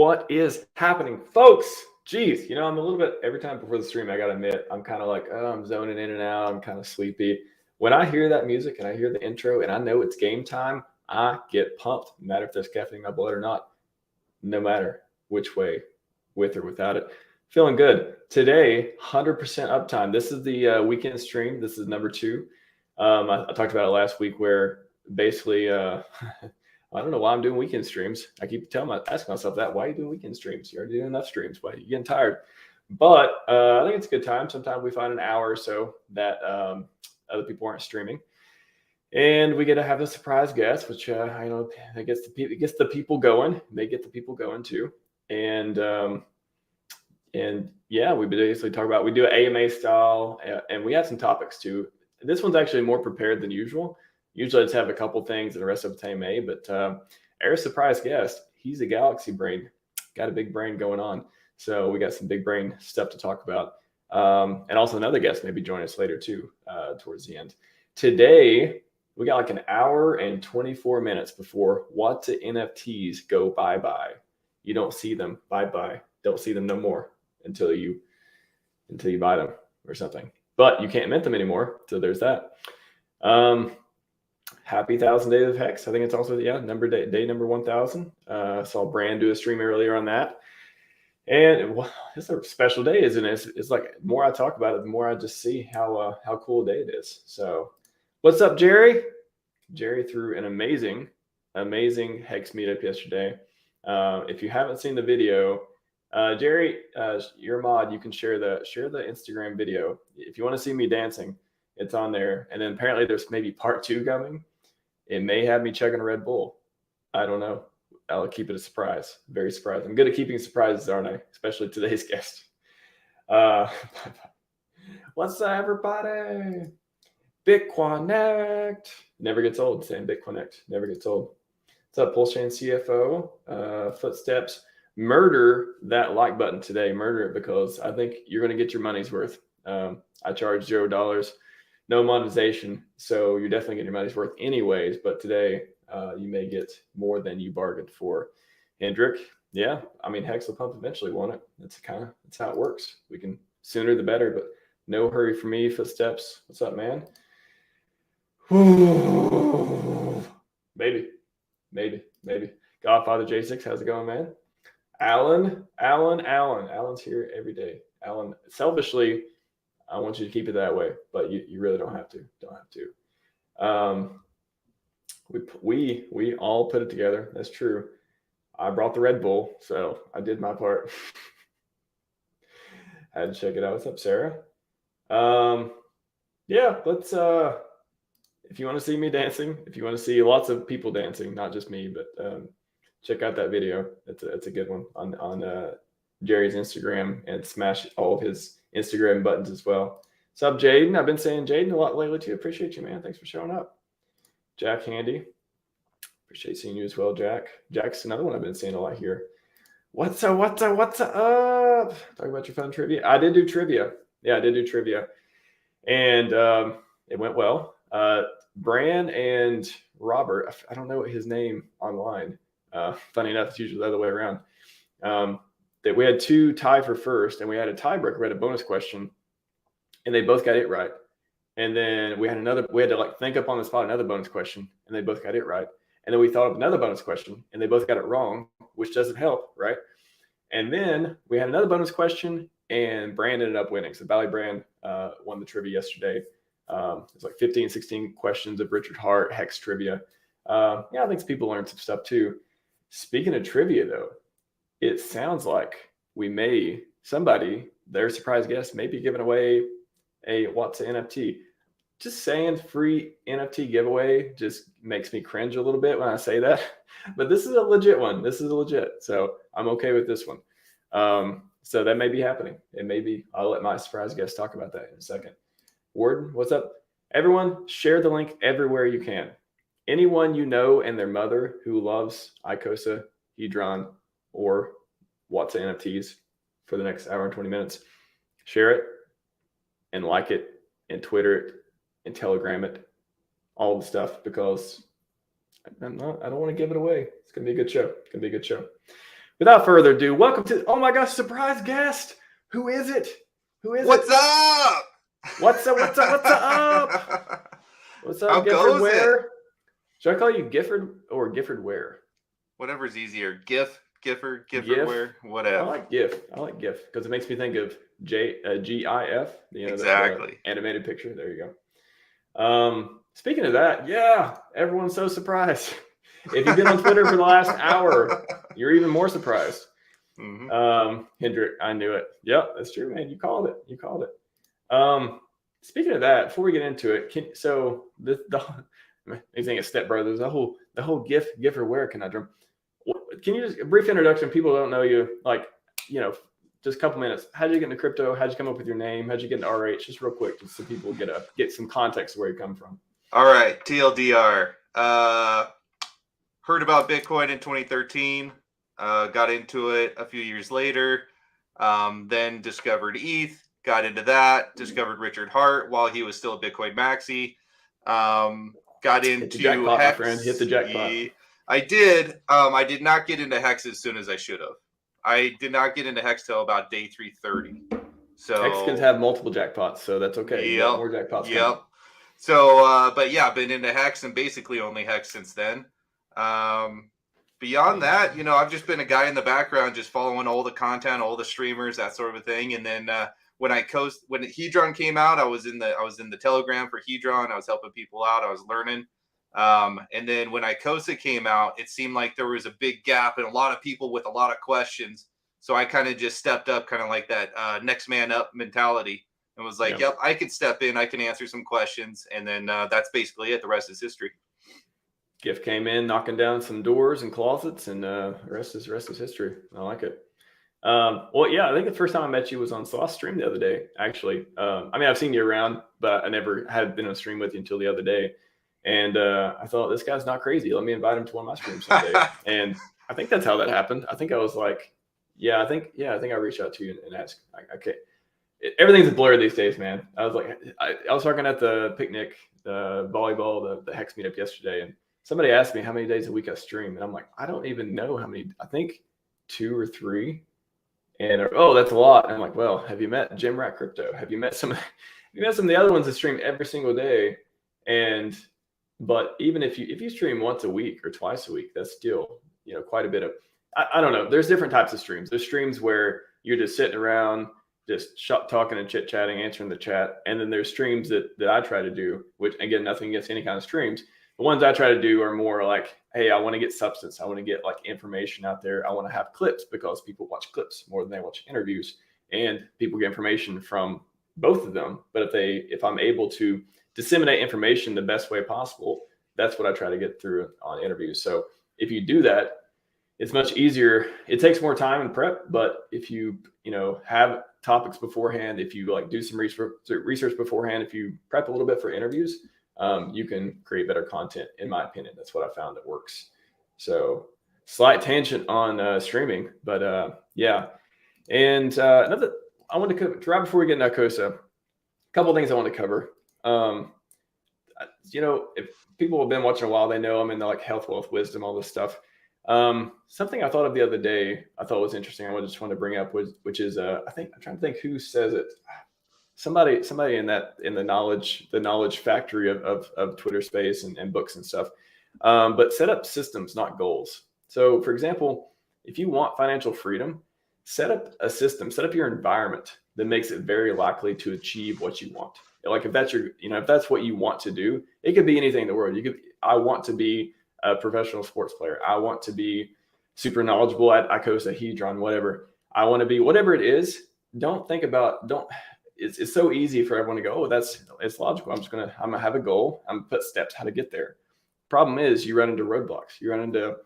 What is happening, folks? Geez, I'm a little bit, every time before the stream, I gotta admit, I'm kind of like, oh, I'm zoning in and out. I'm kind of sleepy. When I hear that music and I hear the intro and I know it's game time, I get pumped, no matter if there's caffeine in my blood or not, no matter which way, with or without it. Feeling good. Today, 100% uptime. This is the weekend stream. This is number 2. I talked about it last week where basically, I don't know why I'm doing weekend streams. I keep asking myself that. Why are you doing weekend streams? You're already doing enough streams. Why are you getting tired? But I think it's a good time. Sometimes we find an hour or so that other people aren't streaming. And we get to have a surprise guest, which it gets the people going. They get the people going too. And yeah, we basically talk about, we do an AMA style, and we have some topics too. This one's actually more prepared than usual. Usually I just have a couple things and the rest of it's AMA, but our surprise guest, he's a galaxy brain, got a big brain going on. So we got some big brain stuff to talk about. And also another guest maybe join us later too, towards the end. Today, we got like an hour and 24 minutes before WAATSA NFTs go bye-bye. You don't see them, bye-bye. Don't see them no more until you buy them or something. But you can't mint them anymore, so there's that. Happy 1,000 days of HEX. I think it's also, day number 1,000. Saw Brand do a stream earlier on that. And it's a special day, isn't it? It's like, the more I talk about it, the more I just see how cool a day it is. So what's up, Jerry? Jerry threw an amazing HEX meetup yesterday. If you haven't seen the video, Jerry, you're a mod. You can share the Instagram video. If you want to see me dancing, it's on there. And then apparently there's maybe part 2 coming. It may have me chugging a Red Bull. I don't know. I'll keep it a surprise. Very surprised. I'm good at keeping surprises, aren't I? Especially today's guest. What's up, everybody? BitConnect. Never gets old. Saying BitConnect. Never gets old. What's up, PulseChain CFO? Footsteps. Murder that like button today. Murder it, because I think you're going to get your money's worth. I charge $0. No monetization, so you're definitely getting your money's worth anyways. But today, you may get more than you bargained for. Hendrick, yeah, I mean, Hex will pump eventually, won't it? That's how it works. We can, sooner the better, but no hurry for me. Footsteps, what's up, man? Maybe. Godfather J6, how's it going, man? Alan's here every day. Alan, selfishly, I want you to keep it that way, but you really don't have to. We all put it together. That's true. I brought the Red Bull, so I did my part. Had to check it out. What's up, Sarah? Yeah, let's if you want to see me dancing, if you want to see lots of people dancing, not just me, but check out that video. It's a good one on Jerry's Instagram, and smash all of his Instagram buttons as well. What's up, Jaden? I've been saying Jaden a lot lately too. Appreciate you, man. Thanks for showing up. Jack Handy. Appreciate seeing you as well, Jack. Jack's another one I've been seeing a lot here. What's up? Talk about your fun trivia. I did do trivia. Yeah, I did do trivia. And it went well. Bran and Robert, I don't know his name online. Funny enough, it's usually the other way around. That we had 2 tie for first, and we had a tiebreaker. We had a bonus question, and they both got it right. And then we had to like think up on the spot another bonus question, and they both got it right. And then we thought of another bonus question, and they both got it wrong, which doesn't help, right? And then we had another bonus question, and Brand ended up winning. So Valley Brand won the trivia yesterday. It's like 15, 16 questions of Richard Hart, HEX trivia. I think people learned some stuff too. Speaking of trivia, though, it sounds like their surprise guest, may be giving away a WAATSA NFT. Just saying free NFT giveaway just makes me cringe a little bit when I say that. But this is a legit one. So I'm okay with this one. So that may be happening. It may be. I'll let my surprise guest talk about that in a second. Warden, what's up? Everyone, share the link everywhere you can. Anyone you know and their mother who loves Icosahedron or WAATSA NFTs for the next hour and 20 minutes, share it and like it and Twitter it and Telegram it, all the stuff, because I don't want to give it away. It's going to be a good show. without further ado, welcome to, oh my gosh, surprise guest. Who is it? What's up? What's up? What's up, How Gifford goes Ware? it? Should I call you Gifford or Gifford Ware? Whatever's easier. Gifford Ware, I whatever. like GIF because it makes me think of GIF. Exactly. The animated picture. There you go. Speaking of that, yeah, everyone's so surprised. If you've been on Twitter for the last hour, you're even more surprised. Mm-hmm. Hendrik, I knew it. Yep, that's true, man. You called it. Speaking of that, before we get into it, you think of Step Brothers, the whole Gifford Ware conundrum. Can you just a brief introduction? People don't know you, just a couple minutes. How'd you get into crypto? How'd you come up with your name? How'd you get into RH? Just real quick, just so people get some context of where you come from. All right, TLDR. Heard about Bitcoin in 2013. Got into it a few years later. Then discovered ETH. Got into that. Discovered Richard Hart while he was still a Bitcoin maxi. Got into Hit the jackpot, HEX. my friend. Hit the jackpot. I did. I did not get into HEX as soon as I should have. I did not get into HEX till about day 330. So HEX can have multiple jackpots, so that's okay. Yep. More jackpots. Yep. Coming. So, but yeah, been into HEX and basically only HEX since then. Beyond that, I've just been a guy in the background, just following all the content, all the streamers, that sort of a thing. And then when Hedron came out, I was in the Telegram for Hedron. I was helping people out. I was learning. And then when Icosa came out, it seemed like there was a big gap and a lot of people with a lot of questions. So I kind of just stepped up, kind of like that next man up mentality, and was like, yep, I can step in. I can answer some questions. And then that's basically it. The rest is history. Gift came in, knocking down some doors and closets, and the rest is history. I like it. Well, yeah, I think the first time I met you was on Sloth stream the other day, actually. I've seen you around, but I never had been on stream with you until the other day. And I thought, this guy's not crazy. Let me invite him to one of my streams someday. And I think that's how that happened. I think I was like, I think I reached out to you and asked, okay. Everything's a blur these days, man. I was like, I was talking at the picnic, the volleyball, the HEX meetup yesterday, and somebody asked me how many days a week I stream. And I'm like, I don't even know how many. I think 2 or 3. And that's a lot. And I'm like, well, have you met Jim Rat Crypto? Have you met some of the other ones that stream every single day? But even if you stream once a week or twice a week, that's still, quite a bit of, I don't know. There's different types of streams. There's streams where you're just sitting around, just talking and chit chatting, answering the chat. And then there's streams that I try to do, which again, nothing against any kind of streams. The ones I try to do are more like, hey, I want to get substance. I want to get like information out there. I want to have clips because people watch clips more than they watch interviews, and people get information from both of them. But if I'm able to disseminate information the best way possible, that's what I try to get through on interviews. So if you do that, it's much easier. It takes more time and prep, but if you have topics beforehand, if you like do some research beforehand, if you prep a little bit for interviews, you can create better content. In my opinion, that's what I found that works. So slight tangent on streaming, but yeah. And another I want to cover right before we get into Icosa, a couple of things I want to cover. If people have been watching a while, they know I'm into like health, wealth, wisdom, all this stuff. Something I thought of the other day, I thought was interesting. I just wanted to bring up, which is I think I'm trying to think who says it. Somebody in the knowledge factory of Twitter space and books and stuff. But set up systems, not goals. So, for example, if you want financial freedom, set up a system, set up your environment that makes it very likely to achieve what you want. Like if that's if that's what you want to do, it could be anything in the world. I want to be a professional sports player. I want to be super knowledgeable at Icosahedron, whatever. I want to be whatever it is. It's so easy for everyone to go, it's logical. I'm gonna have a goal. I'm gonna put steps how to get there. Problem is you run into roadblocks. You run into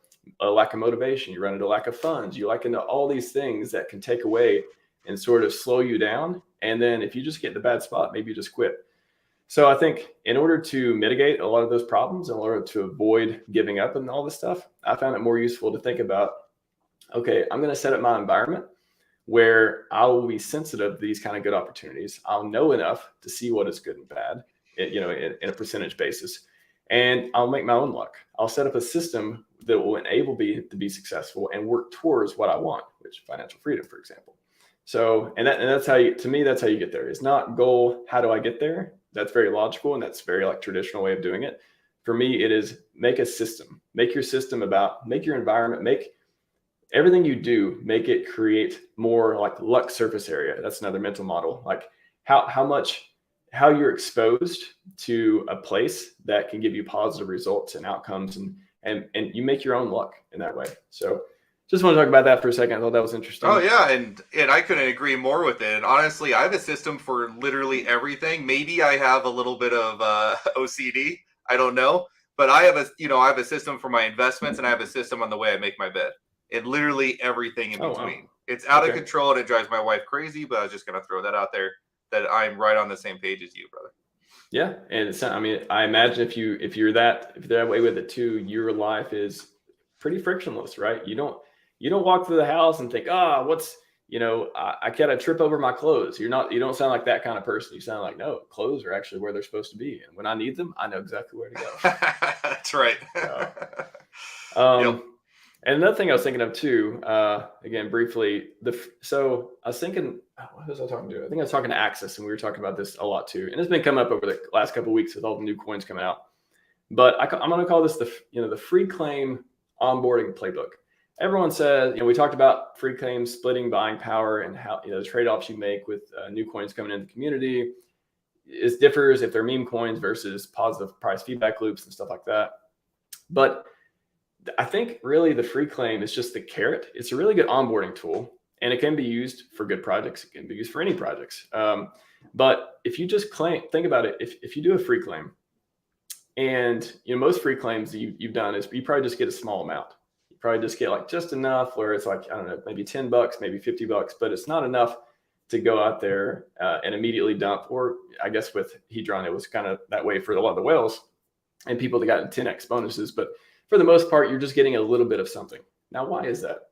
a lack of motivation. You run into lack of funds. You into all these things that can take away and sort of slow you down. And then if you just get in a bad spot, maybe you just quit. So I think in order to mitigate a lot of those problems, in order to avoid giving up and all this stuff, I found it more useful to think about, okay, I'm going to set up my environment where I will be sensitive to these kind of good opportunities. I'll know enough to see what is good and bad, in a percentage basis, and I'll make my own luck. I'll set up a system that will enable me to be successful and work towards what I want, which is financial freedom, for example. So, and that's how you, to me, that's how you get there. It's not goal, how do I get there? That's very logical, and that's very like traditional way of doing it. For me, it is make a system, make your system about, make your environment, make everything you do, make it create more like luck surface area. That's another mental model. Like how you're exposed to a place that can give you positive results and outcomes, and you make your own luck in that way. So just want to talk about that for a second. I thought that was interesting. Oh yeah, and I couldn't agree more with it. And honestly, I have a system for literally everything. Maybe I have a little bit of OCD. I don't know, but I have a system for my investments, and I have a system on the way I make my bed. And literally everything in between. Wow. It's out of control, and it drives my wife crazy. But I was just gonna throw that out there, that I'm right on the same page as you, brother. Yeah, and it's, I mean, I imagine if you're that way with it too, your life is pretty frictionless, right? You don't walk through the house and think, what's, I gotta trip over my clothes. You don't sound like that kind of person. You sound like, no, clothes are actually where they're supposed to be, and when I need them, I know exactly where to go. That's right. Yep. And another thing I was thinking of too, again, briefly, so I was thinking, what was I talking to? I think I was talking to Axis, and we were talking about this a lot too. And it's been coming up over the last couple of weeks with all the new coins coming out. But I'm going to call this the free claim onboarding playbook. Everyone says, we talked about free claim splitting buying power and how, the trade-offs you make with new coins coming into the community. It differs if they're meme coins versus positive price feedback loops and stuff like that. But I think really the free claim is just the carrot. It's a really good onboarding tool, and it can be used for good projects. It can be used for any projects. But if you just think about it, if you do a free claim, and most free claims that you've done is you probably just get a small amount. You probably just get like just enough where it's like, I don't know, maybe $10, maybe $50, but it's not enough to go out there and immediately dump. Or I guess with Hedron, it was kind of that way for a lot of the whales and people that got 10x bonuses. But for the most part, you're just getting a little bit of something. Now, why is that?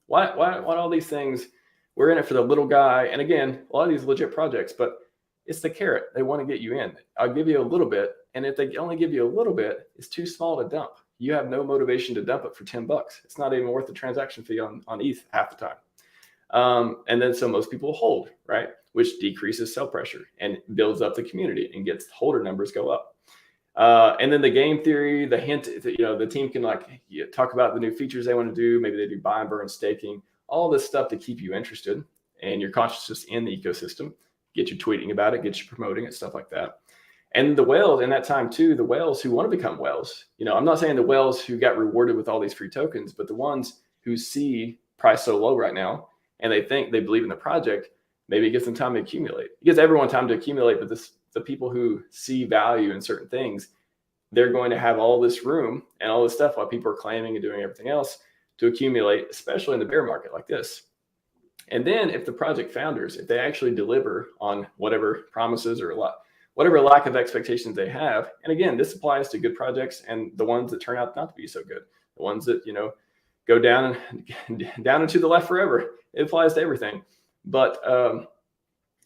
Why all these things? We're in it for the little guy. And again, a lot of these legit projects, but it's the carrot. They want to get you in. I'll give you a little bit. And if they only give you a little bit, it's too small to dump. You have no motivation to dump it for $10. It's not even worth the transaction fee on ETH half the time. And then so most people hold, right? Which decreases sell pressure and builds up the community and gets holder numbers go up. And then the game theory, the hint, the team can talk about the new features they want to do. Maybe they do buy and burn staking, all this stuff to keep you interested and your consciousness in the ecosystem, get you tweeting about it, get you promoting it, stuff like that. And the whales in that time too, the whales who want to become whales, I'm not saying the whales who got rewarded with all these free tokens, but the ones who see price so low right now and they believe in the project, maybe it gives them time to accumulate. It gives everyone time to accumulate, but the people who see value in certain things, they're going to have all this room and all this stuff while people are claiming and doing everything else to accumulate, especially in the bear market like this. And then if the project founders, if they actually deliver on whatever promises or whatever lack of expectations they have, and again, this applies to good projects and the ones that turn out not to be so good, the ones that, go down and to the left forever. It applies to everything. But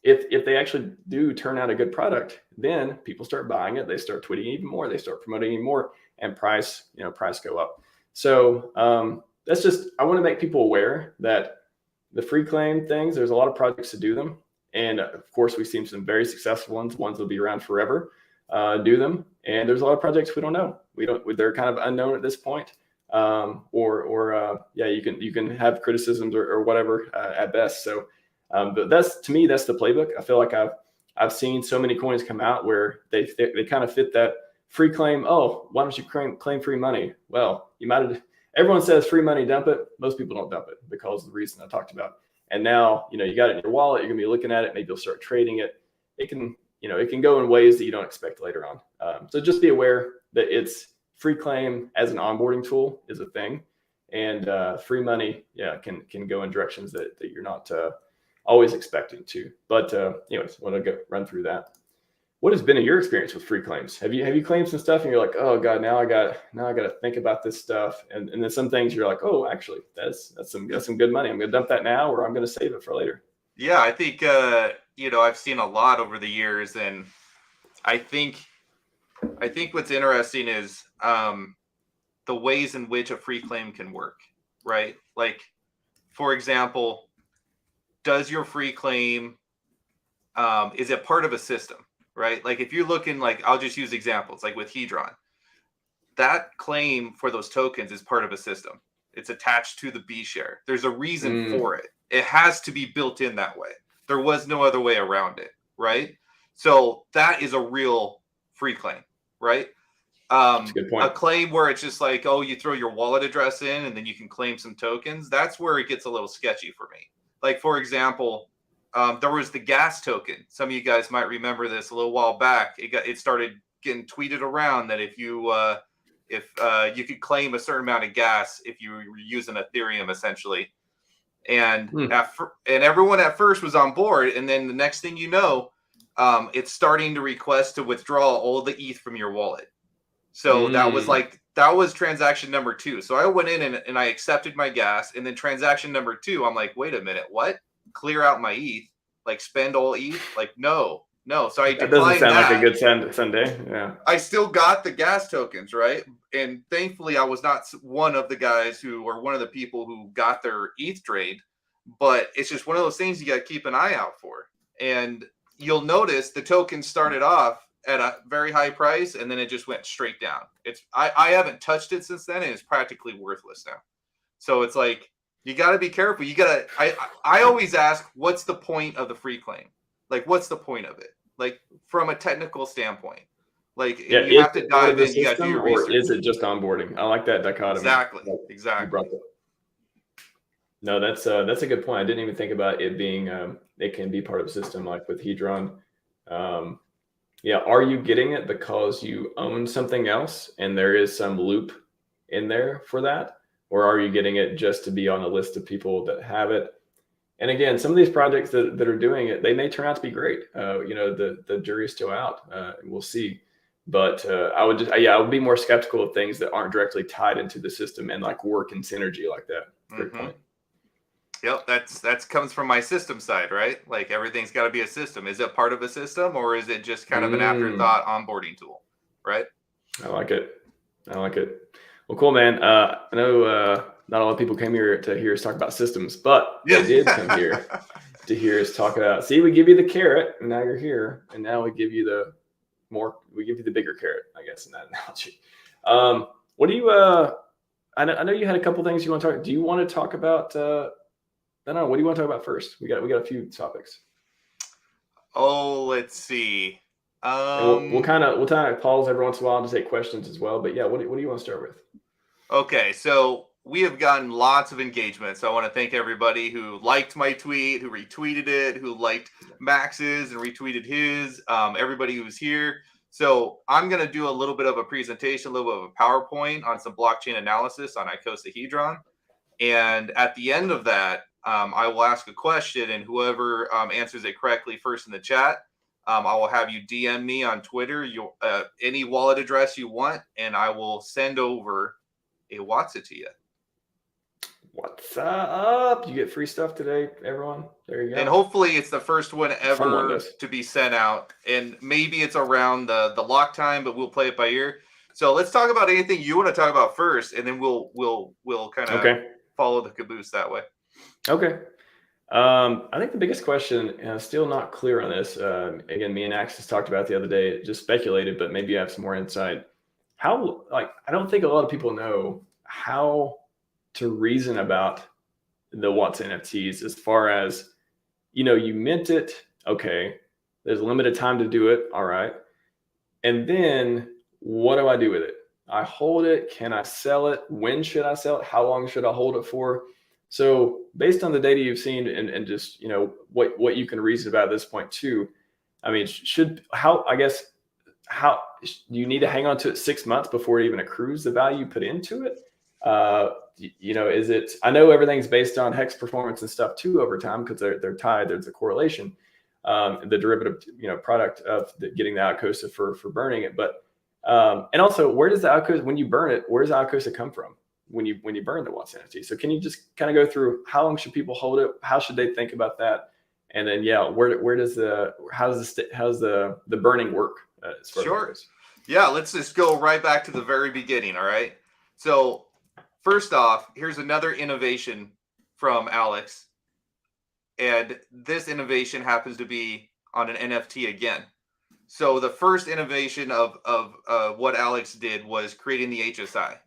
if they actually do turn out a good product, then people start buying it. They start tweeting even more. They start promoting even more, and price go up. So that's just, I want to make people aware that the free claim things, there's a lot of projects to do them. And of course, we've seen some very successful ones that'll be around forever, do them. And there's a lot of projects we don't know. They're kind of unknown at this point. You can have criticisms or whatever at best. So, but to me, that's the playbook. I feel like I've seen so many coins come out where they kind of fit that free claim. Oh, why don't you claim free money? Well, everyone says free money, dump it. Most people don't dump it because of the reason I talked about. And now, you got it in your wallet, you're gonna be looking at it, maybe you'll start trading it. It can go in ways that you don't expect later on. So just be aware that it's free claim as an onboarding tool is a thing. And free money, can go in directions that you're not always expecting to. But anyways, want to run through that. What has been your experience with free claims? Have you claimed some stuff and you're like, oh God, now I got to think about this stuff. And then some things you're like, oh, actually, that's some good money. I'm going to dump that now, or I'm going to save it for later. Yeah, I think I've seen a lot over the years, and I think what's interesting is the ways in which a free claim can work, right? Like, for example, does your free claim, is it part of a system, right? Like if you're looking, like, I'll just use examples, like with Hedron, that claim for those tokens is part of a system. It's attached to the B share. There's a reason for it. It has to be built in that way. There was no other way around it, right? So that is a real free claim, right? That's a good point. A claim where it's just like, oh, you throw your wallet address in and then you can claim some tokens. That's where it gets a little sketchy for me. Like, for example, there was the gas token. Some of you guys might remember this a little while back. It started getting tweeted around that if you could claim a certain amount of gas if you were using Ethereum, essentially. And and everyone at first was on board, and then the next thing you know, it's starting to request to withdraw all the ETH from your wallet. So that was transaction number 2. So I went in and I accepted my gas, and then transaction number 2, I'm like, wait a minute, what? Clear out my ETH, like spend all ETH? Like no. So I that declined doesn't sound that. like a good Sunday. Yeah. I still got the gas tokens, right? And thankfully, I was not one of the guys who, or one of the people who got their ETH trade. But it's just one of those things you got to keep an eye out for. And you'll notice the token started off at a very high price, and then it just went straight down. I haven't touched it since then, and it's practically worthless now. So it's like, you got to be careful. I always ask, what's the point of the free claim? Like, what's the point of it? Like, from a technical standpoint, like, you have to dive in. You got to do your research. Or is it just onboarding? I like that dichotomy. Exactly. No, that's a good point. I didn't even think about it being it can be part of a system, like with Hedron. Are you getting it because you own something else and there is some loop in there for that, or are you getting it just to be on a list of people that have it? And again, some of these projects that are doing it, they may turn out to be great. The jury's still out. We'll see. But I would be more skeptical of things that aren't directly tied into the system and like work in synergy like that. Great point. Yep, that's comes from my system side, right? Like, everything's got to be a system. Is it part of a system, or is it just kind of an afterthought onboarding tool, right? I like it. Well, cool, man. I know not a lot of people came here to hear us talk about systems, but they did come here to hear us talk about. See, we give you the carrot, and now you're here, and now we give you the bigger carrot, I guess, in that analogy. What do you? I know you had a couple things you want to talk. Do you want to talk about? I don't know. What do you want to talk about first? We got a few topics. Oh, let's see. We'll kind of pause every once in a while to take questions as well. But yeah, what do you want to start with? Okay, so we have gotten lots of engagement. So I want to thank everybody who liked my tweet, who retweeted it, who liked Max's and retweeted his. Everybody who was here. So I'm going to do a little bit of a presentation, a little bit of a PowerPoint on some blockchain analysis on Icosahedron. And at the end of that, I will ask a question, and whoever answers it correctly first in the chat, I will have you DM me on Twitter, any wallet address you want, and I will send over a WAATSA to you. What's up? You get free stuff today, everyone. There you go. And hopefully it's the first one ever to be sent out. And maybe it's around the lock time, but we'll play it by ear. So let's talk about anything you want to talk about first, and then we'll kind of follow the caboose that way. Okay. I think the biggest question, and I'm still not clear on this. Again, me and Axis talked about it the other day, just speculated, but maybe you have some more insight. I don't think a lot of people know how to reason about the WAATSA NFTs as far as, you mint it. Okay. There's a limited time to do it. All right. And then what do I do with it? I hold it. Can I sell it? When should I sell it? How long should I hold it for? So based on the data you've seen and just, what you can reason about at this point too, I mean, how do you need to hang on to it 6 months before it even accrues the value you put into it? Is it, I know everything's based on HEX performance and stuff too over time, because they're tied, there's a correlation, the derivative, product of getting the Icosa for burning it. But, and also, where does the Icosa, when you burn it, where does the Icosa come from when you burn the WAATSA NFT? So can you just kind of go through how long should people hold it? How should they think about that? And then, where does how's the burning work? Sure. Yeah, let's just go right back to the very beginning. All right. So first off, here's another innovation from Alex. And this innovation happens to be on an NFT again. So the first innovation of what Alex did was creating the HSI,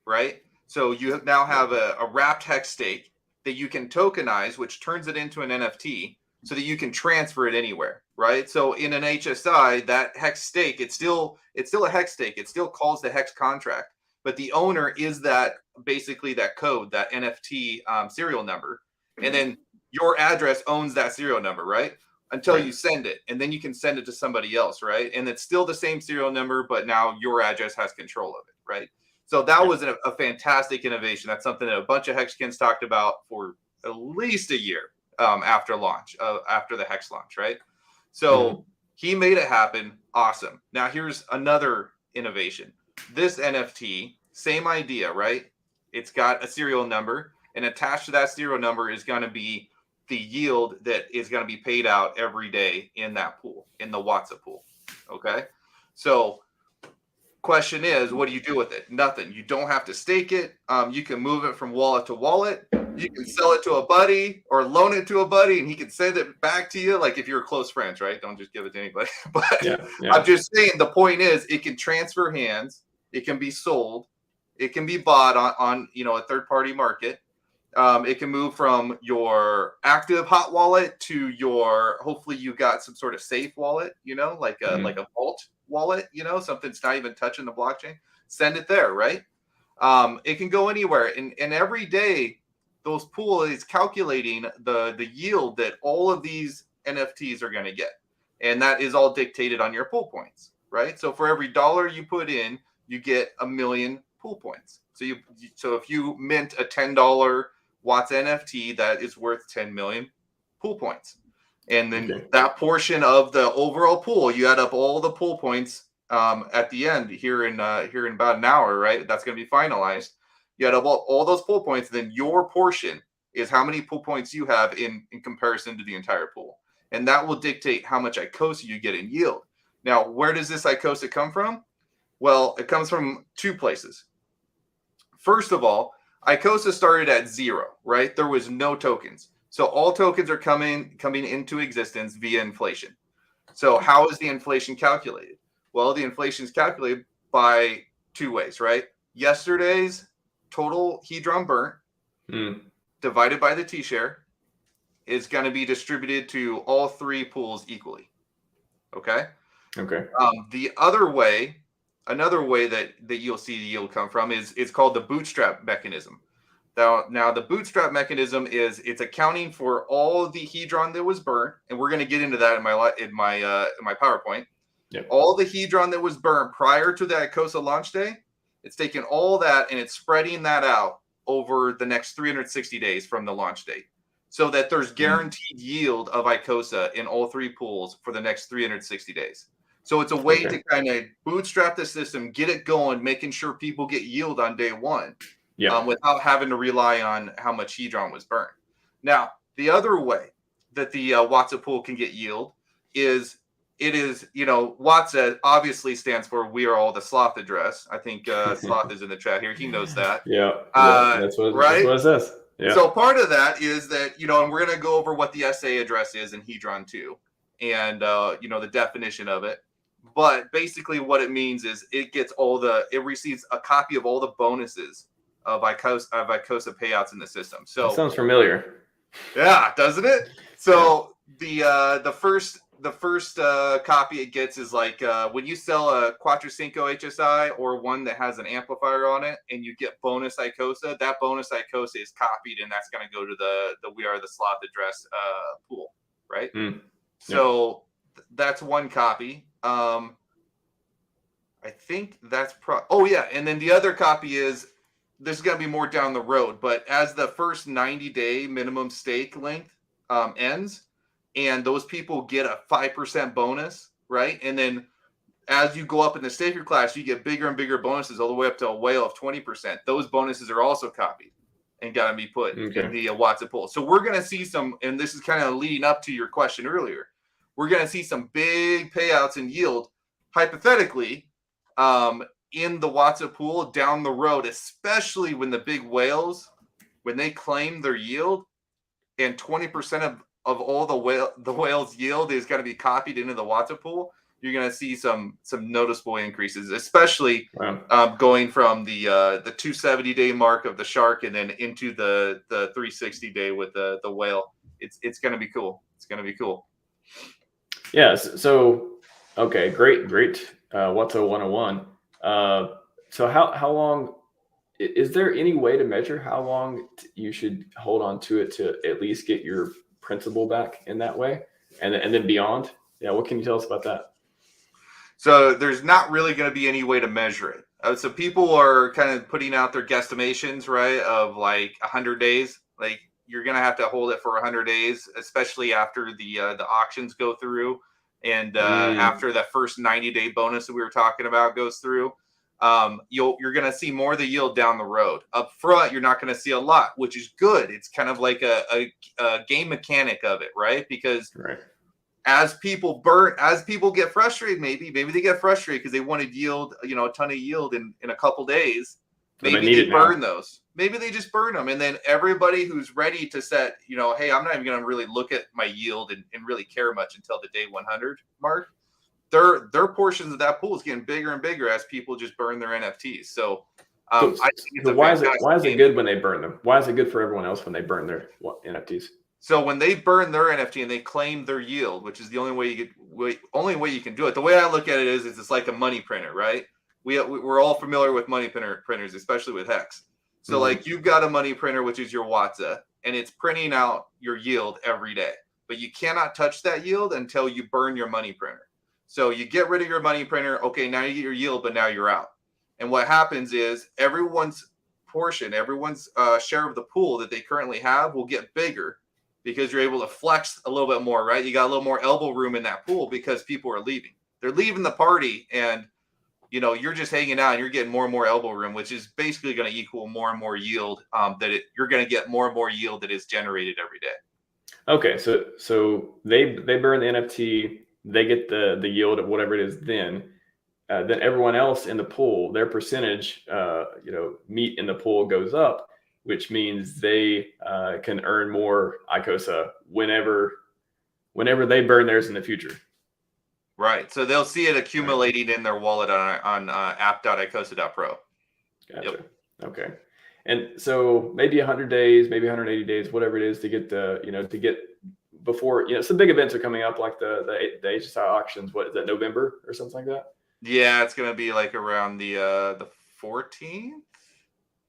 right? So you now have a wrapped HEX stake that you can tokenize, which turns it into an NFT so that you can transfer it anywhere, right? So in an HSI, that HEX stake, it's still a HEX stake. It still calls the HEX contract, but the owner is that basically that code, that NFT serial number. And then your address owns that serial number, right? Until you send it, and then you can send it to somebody else, right? And it's still the same serial number, but now your address has control of it, right? So that was a fantastic innovation. That's something that a bunch of Hexkins talked about for at least a year after launch, after the Hex launch, right? So he made it happen. Awesome. Now here's another innovation. This NFT, same idea, right? It's got a serial number, and attached to that serial number is going to be the yield that is going to be paid out every day in that pool, in the WAATSA pool. Okay. So question is, what do you do with it? Nothing. You don't have to stake it. You can move it from wallet to wallet. You can sell it to a buddy or loan it to a buddy, and he can send it back to you. Like if you're close friends, right? Don't just give it to anybody. But I'm just saying, the point is it can transfer hands. It can be sold. It can be bought on a third-party market. It can move from your active hot wallet to your, hopefully you got some sort of safe wallet, like a vault wallet, something's not even touching the blockchain. Send it there, right? It can go anywhere. And every day, those pool is calculating the yield that all of these NFTs are going to get. And that is all dictated on your pool points, right? So for every dollar you put in, you get 1 million pool points. So if you mint a $10 WAATSA NFT, that is worth 10 million pool points. And then that portion of the overall pool, you add up all the pool points at the end here in about an hour, right? That's going to be finalized. You add up all those pool points, then your portion is how many pool points you have in comparison to the entire pool. And that will dictate how much Icosa you get in yield. Now, where does this Icosa come from? Well, it comes from two places. First of all, Icosa started at 0, right? There was no tokens. So all tokens are coming into existence via inflation. So how is the inflation calculated? Well, the inflation is calculated by 2 ways, right? Yesterday's total Hedron burnt divided by the T-share is going to be distributed to all 3 pools equally. Okay? Okay. The other way, another way that you'll see the yield come from is called the bootstrap mechanism. Now the bootstrap mechanism it's accounting for all the Hedron that was burnt, and we're going to get into that in my PowerPoint. Yep. All the Hedron that was burnt prior to the Icosa launch day, it's taking all that and it's spreading that out over the next 360 days from the launch date, so that there's guaranteed yield of Icosa in all 3 pools for the next 360 days. So it's a way to kind of bootstrap the system, get it going, making sure people get yield on day 1. Without having to rely on how much Hedron was burned. Now, the other way that the WAATSA pool can get yield is WAATSA obviously stands for We Are All the Sloth address. I think Sloth is in the chat here. He knows that. That's what it says. Yeah. So part of that is that, and we're going to go over what the SA address is in Hedron 2 and, the definition of it. But basically what it means is it receives a copy of all the bonuses of Icosa payouts in the system. So that sounds familiar. Yeah, doesn't it? So the first copy it gets is like when you sell a Quattrocinco HSI or one that has an amplifier on it, and you get bonus Icosa. That bonus Icosa is copied, and that's going to go to the We Are the Sloth address pool, right? So that's one copy. I think that's and then the other copy is. This is going to be more down the road, but as the first 90-day minimum stake length ends, and those people get a 5% bonus, right? And then as you go up in the staker class, you get bigger and bigger bonuses all the way up to a whale of 20%. Those bonuses are also copied and got to be put in the WAATSA pool. So we're going to see some, and this is kind of leading up to your question earlier, we're going to see some big payouts in yield, hypothetically, in the WAATSA pool down the road, especially when the big whales, when they claim their yield and 20% of all the whales yield is going to be copied into the WAATSA pool, you're going to see some noticeable increases, especially going from the 270-day mark of the shark and then into the 360-day with the whale. It's going to be cool. It's going to be cool. Yeah. So okay, great. WAATSA 101. So how long? Is there any way to measure how long you should hold on to it to at least get your principal back in that way, and then beyond? Yeah. What can you tell us about that? So there's not really going to be any way to measure it. So people are kind of putting out their guesstimations, right, of like 100 days. Like you're going to have to hold it for 100 days, especially after the auctions go through and after that first 90-day bonus that we were talking about goes through. You're going to see more of the yield down the road. Up front, you're not going to see a lot, which is good. It's kind of like a game mechanic of it, right? Because as people get frustrated, maybe they get frustrated because they wanted yield, a ton of yield in a couple days. Maybe they burn those. Maybe they just burn them. And then everybody who's ready to set, hey, I'm not even going to really look at my yield and really care much until the day 100 mark. Their portions of that pool is getting bigger and bigger as people just burn their NFTs. So I think it's why is it good when they burn them? Why is it good for everyone else when they burn their NFTs? So when they burn their NFT and they claim their yield, which is the only way you can do it. The way I look at it is it's like a money printer, right? We're all familiar with money printers, especially with HEX. So like you've got a money printer, which is your WAATSA, and it's printing out your yield every day. But you cannot touch that yield until you burn your money printer. So you get rid of your money printer. Okay, now you get your yield, but now you're out. And what happens is everyone's portion, everyone's share of the pool that they currently have will get bigger because you're able to flex a little bit more, right? You got a little more elbow room in that pool because people are leaving. They're leaving the party and, you're just hanging out and you're getting more and more elbow room, which is basically going to equal more and more yield you're going to get more and more yield that is generated every day. Okay, so they burn the NFT, they get the yield of whatever it is. Then everyone else in the pool, their percentage, meat in the pool goes up, which means they can earn more Icosa whenever they burn theirs in the future. Right. So they'll see it accumulating in their wallet on app.icosa.pro. Gotcha. Yep. Okay. And so maybe 100 days, maybe 180 days, whatever it is to get before, some big events are coming up like the HSI auctions. What is that, November or something like that? Yeah, it's going to be like around the 14th.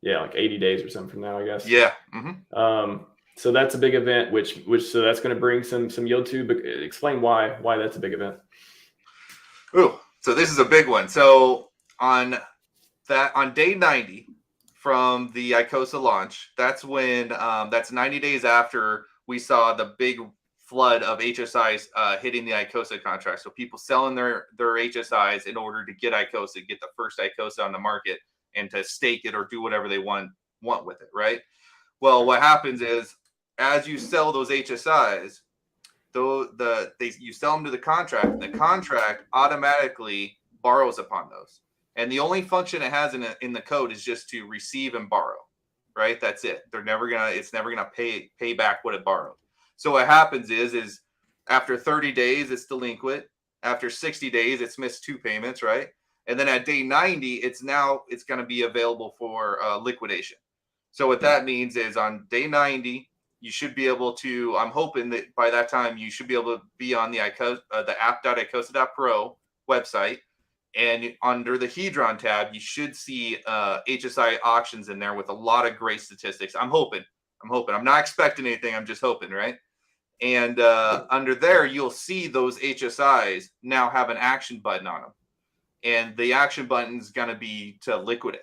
Yeah, like 80 days or something from now, I guess. Yeah. So that's a big event, which so that's going to bring some yield too. But explain why that's a big event. Ooh, so this is a big one. So on day 90 from the Icosa launch, that's when that's 90 days after we saw the big flood of HSIs hitting the Icosa contract. So people selling their HSIs in order to get Icosa, get the first Icosa on the market, and to stake it or do whatever they want with it, right? Well, what happens is as you sell those HSIs, you sell them to the contract, and the contract automatically borrows upon those. And the only function it has in the code is just to receive and borrow, right? That's it. It's never gonna pay back what it borrowed. So what happens is after 30 days, it's delinquent. After 60 days, it's missed 2 payments, right? And then at day 90, it's going to be available for liquidation. So what that means is on day 90, you should be able to, I'm hoping that by that time, you should be able to be on the app.icosa.pro website. And under the Hedron tab, you should see HSI auctions in there with a lot of great statistics. I'm hoping. I'm not expecting anything. I'm just hoping, right? And under there, you'll see those HSIs now have an action button on them. And the action button is going to be to liquidate.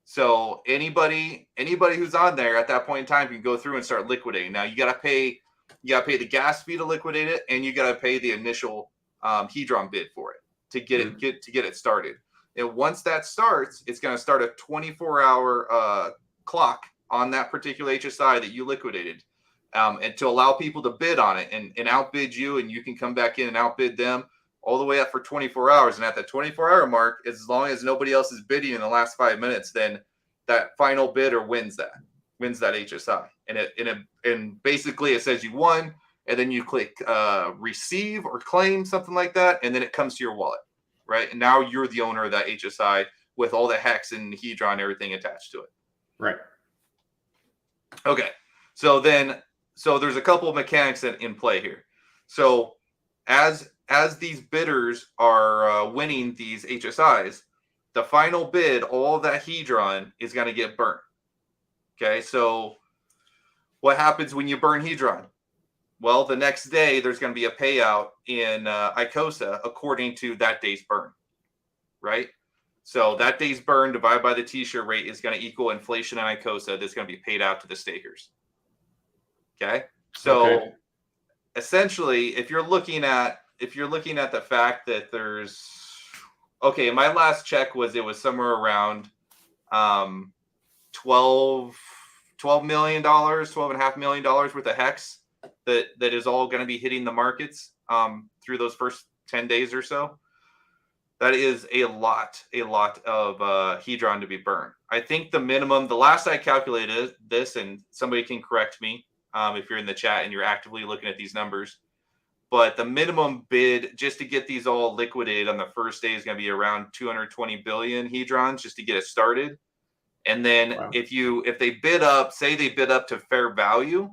So anybody who's on there at that point in time can go through and start liquidating. Now you got to pay the gas fee to liquidate it, and you got to pay the initial Hedron bid for it to get it started. And once that starts, it's going to start a 24-hour clock on that particular HSI that you liquidated, and to allow people to bid on it and outbid you, and you can come back in and outbid them. all the way up for 24 hours. And at the 24-hour mark, as long as nobody else is bidding in the last 5 minutes, then that final bidder wins that HSI. And basically it says you won, and then you click receive or claim, something like that, and then it comes to your wallet, right? And now you're the owner of that HSI with all the HEX and Hedron and everything attached to it. Right. Okay. So there's a couple of mechanics in play here. So as these bidders are winning these HSIs, the final bid, all of that Hedron is going to get burnt. Okay, so what happens when you burn Hedron? Well, the next day there's going to be a payout in Icosa according to that day's burn, right? So that day's burn divided by the t-shirt rate is going to equal inflation in Icosa that's going to be paid out to the stakers. Okay, so essentially, if you're looking at the fact that there's, okay, my last check was it was somewhere around $12 million, $12.5 million worth of HEX that is all going to be hitting the markets through those first 10 days or so. That is a lot of Hedron to be burned. I think the minimum, the last I calculated this, and somebody can correct me if you're in the chat and you're actively looking at these numbers, but the minimum bid just to get these all liquidated on the first day is going to be around 220 billion Hedrons just to get it started. And then if they bid up, say they bid up to fair value,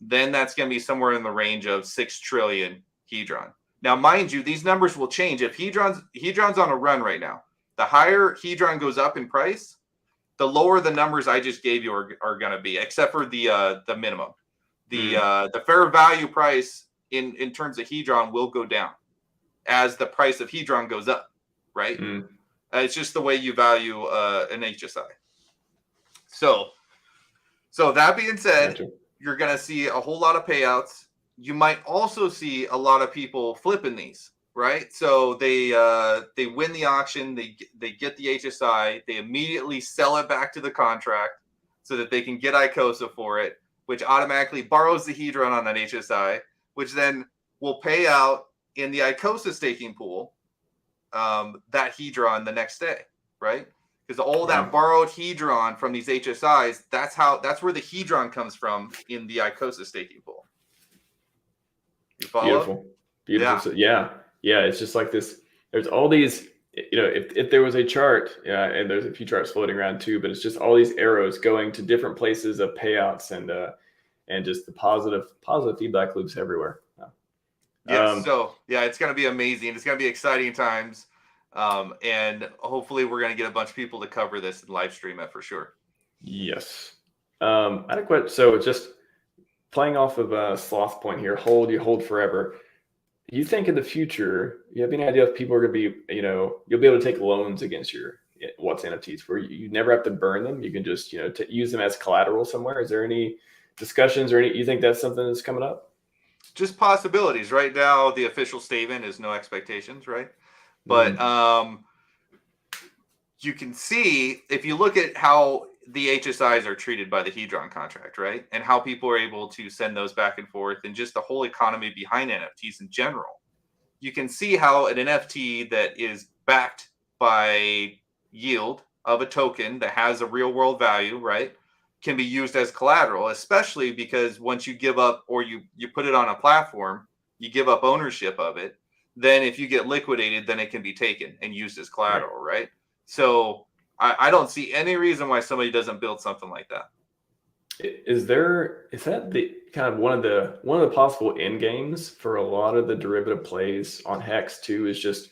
then that's going to be somewhere in the range of 6 trillion Hedron. Now, mind you, these numbers will change. If Hedron's on a run right now, the higher Hedron goes up in price, the lower the numbers I just gave you are going to be, except for the minimum. The fair value price in terms of Hedron will go down as the price of Hedron goes up, right? It's just the way you value an HSI. So that being said, you're going to see a whole lot of payouts. You might also see a lot of people flipping these, right? So they win the auction, they get the HSI, they immediately sell it back to the contract so that they can get Icosa for it, which automatically borrows the Hedron on that HSI, which then will pay out in the Icosa staking pool that Hedron the next day, right? Because all that borrowed Hedron from these HSIs, that's where the Hedron comes from in the Icosa staking pool. You follow? Beautiful. Yeah. It's just like this. There's all these, if there was a chart, and there's a few charts floating around too, but it's just all these arrows going to different places of payouts and just the positive feedback loops everywhere. It's going to be amazing. It's going to be exciting times. And hopefully we're going to get a bunch of people to cover this and live stream it for sure. Yes. I had a question. So just playing off of Sloth's point here, you hold forever. You think in the future, you have any idea if people are going to be, you'll be able to take loans against your WAATSA NFTs where you never have to burn them. You can just, use them as collateral somewhere. Is there any discussions or you think that's something that's coming up? Just possibilities. Right now, the official statement is no expectations, right? But you can see, if you look at how the HSIs are treated by the Hedron contract, right? And how people are able to send those back and forth and just the whole economy behind NFTs in general. You can see how an NFT that is backed by yield of a token that has a real world value, right, can be used as collateral, especially because once you give up or you put it on a platform, you give up ownership of it. Then if you get liquidated, then it can be taken and used as collateral, right? So I don't see any reason why somebody doesn't build something like that. Is that the kind of one of the possible end games for a lot of the derivative plays on HEX too? Is just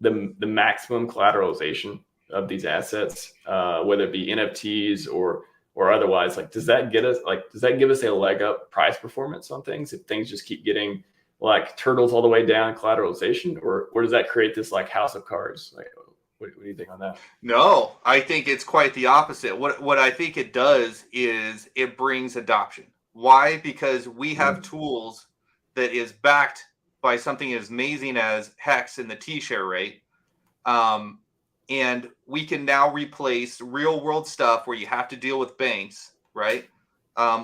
the maximum collateralization of these assets, whether it be NFTs or otherwise. Like, does that give us a leg up price performance on things if things just keep getting like turtles all the way down collateralization, or does that create this like house of cards? Like, what do you think on that? No, I think it's quite the opposite. What I think it does is it brings adoption. Why? Because we have tools that is backed by something as amazing as HEX and the T-share rate. And we can now replace real world stuff where you have to deal with banks, right?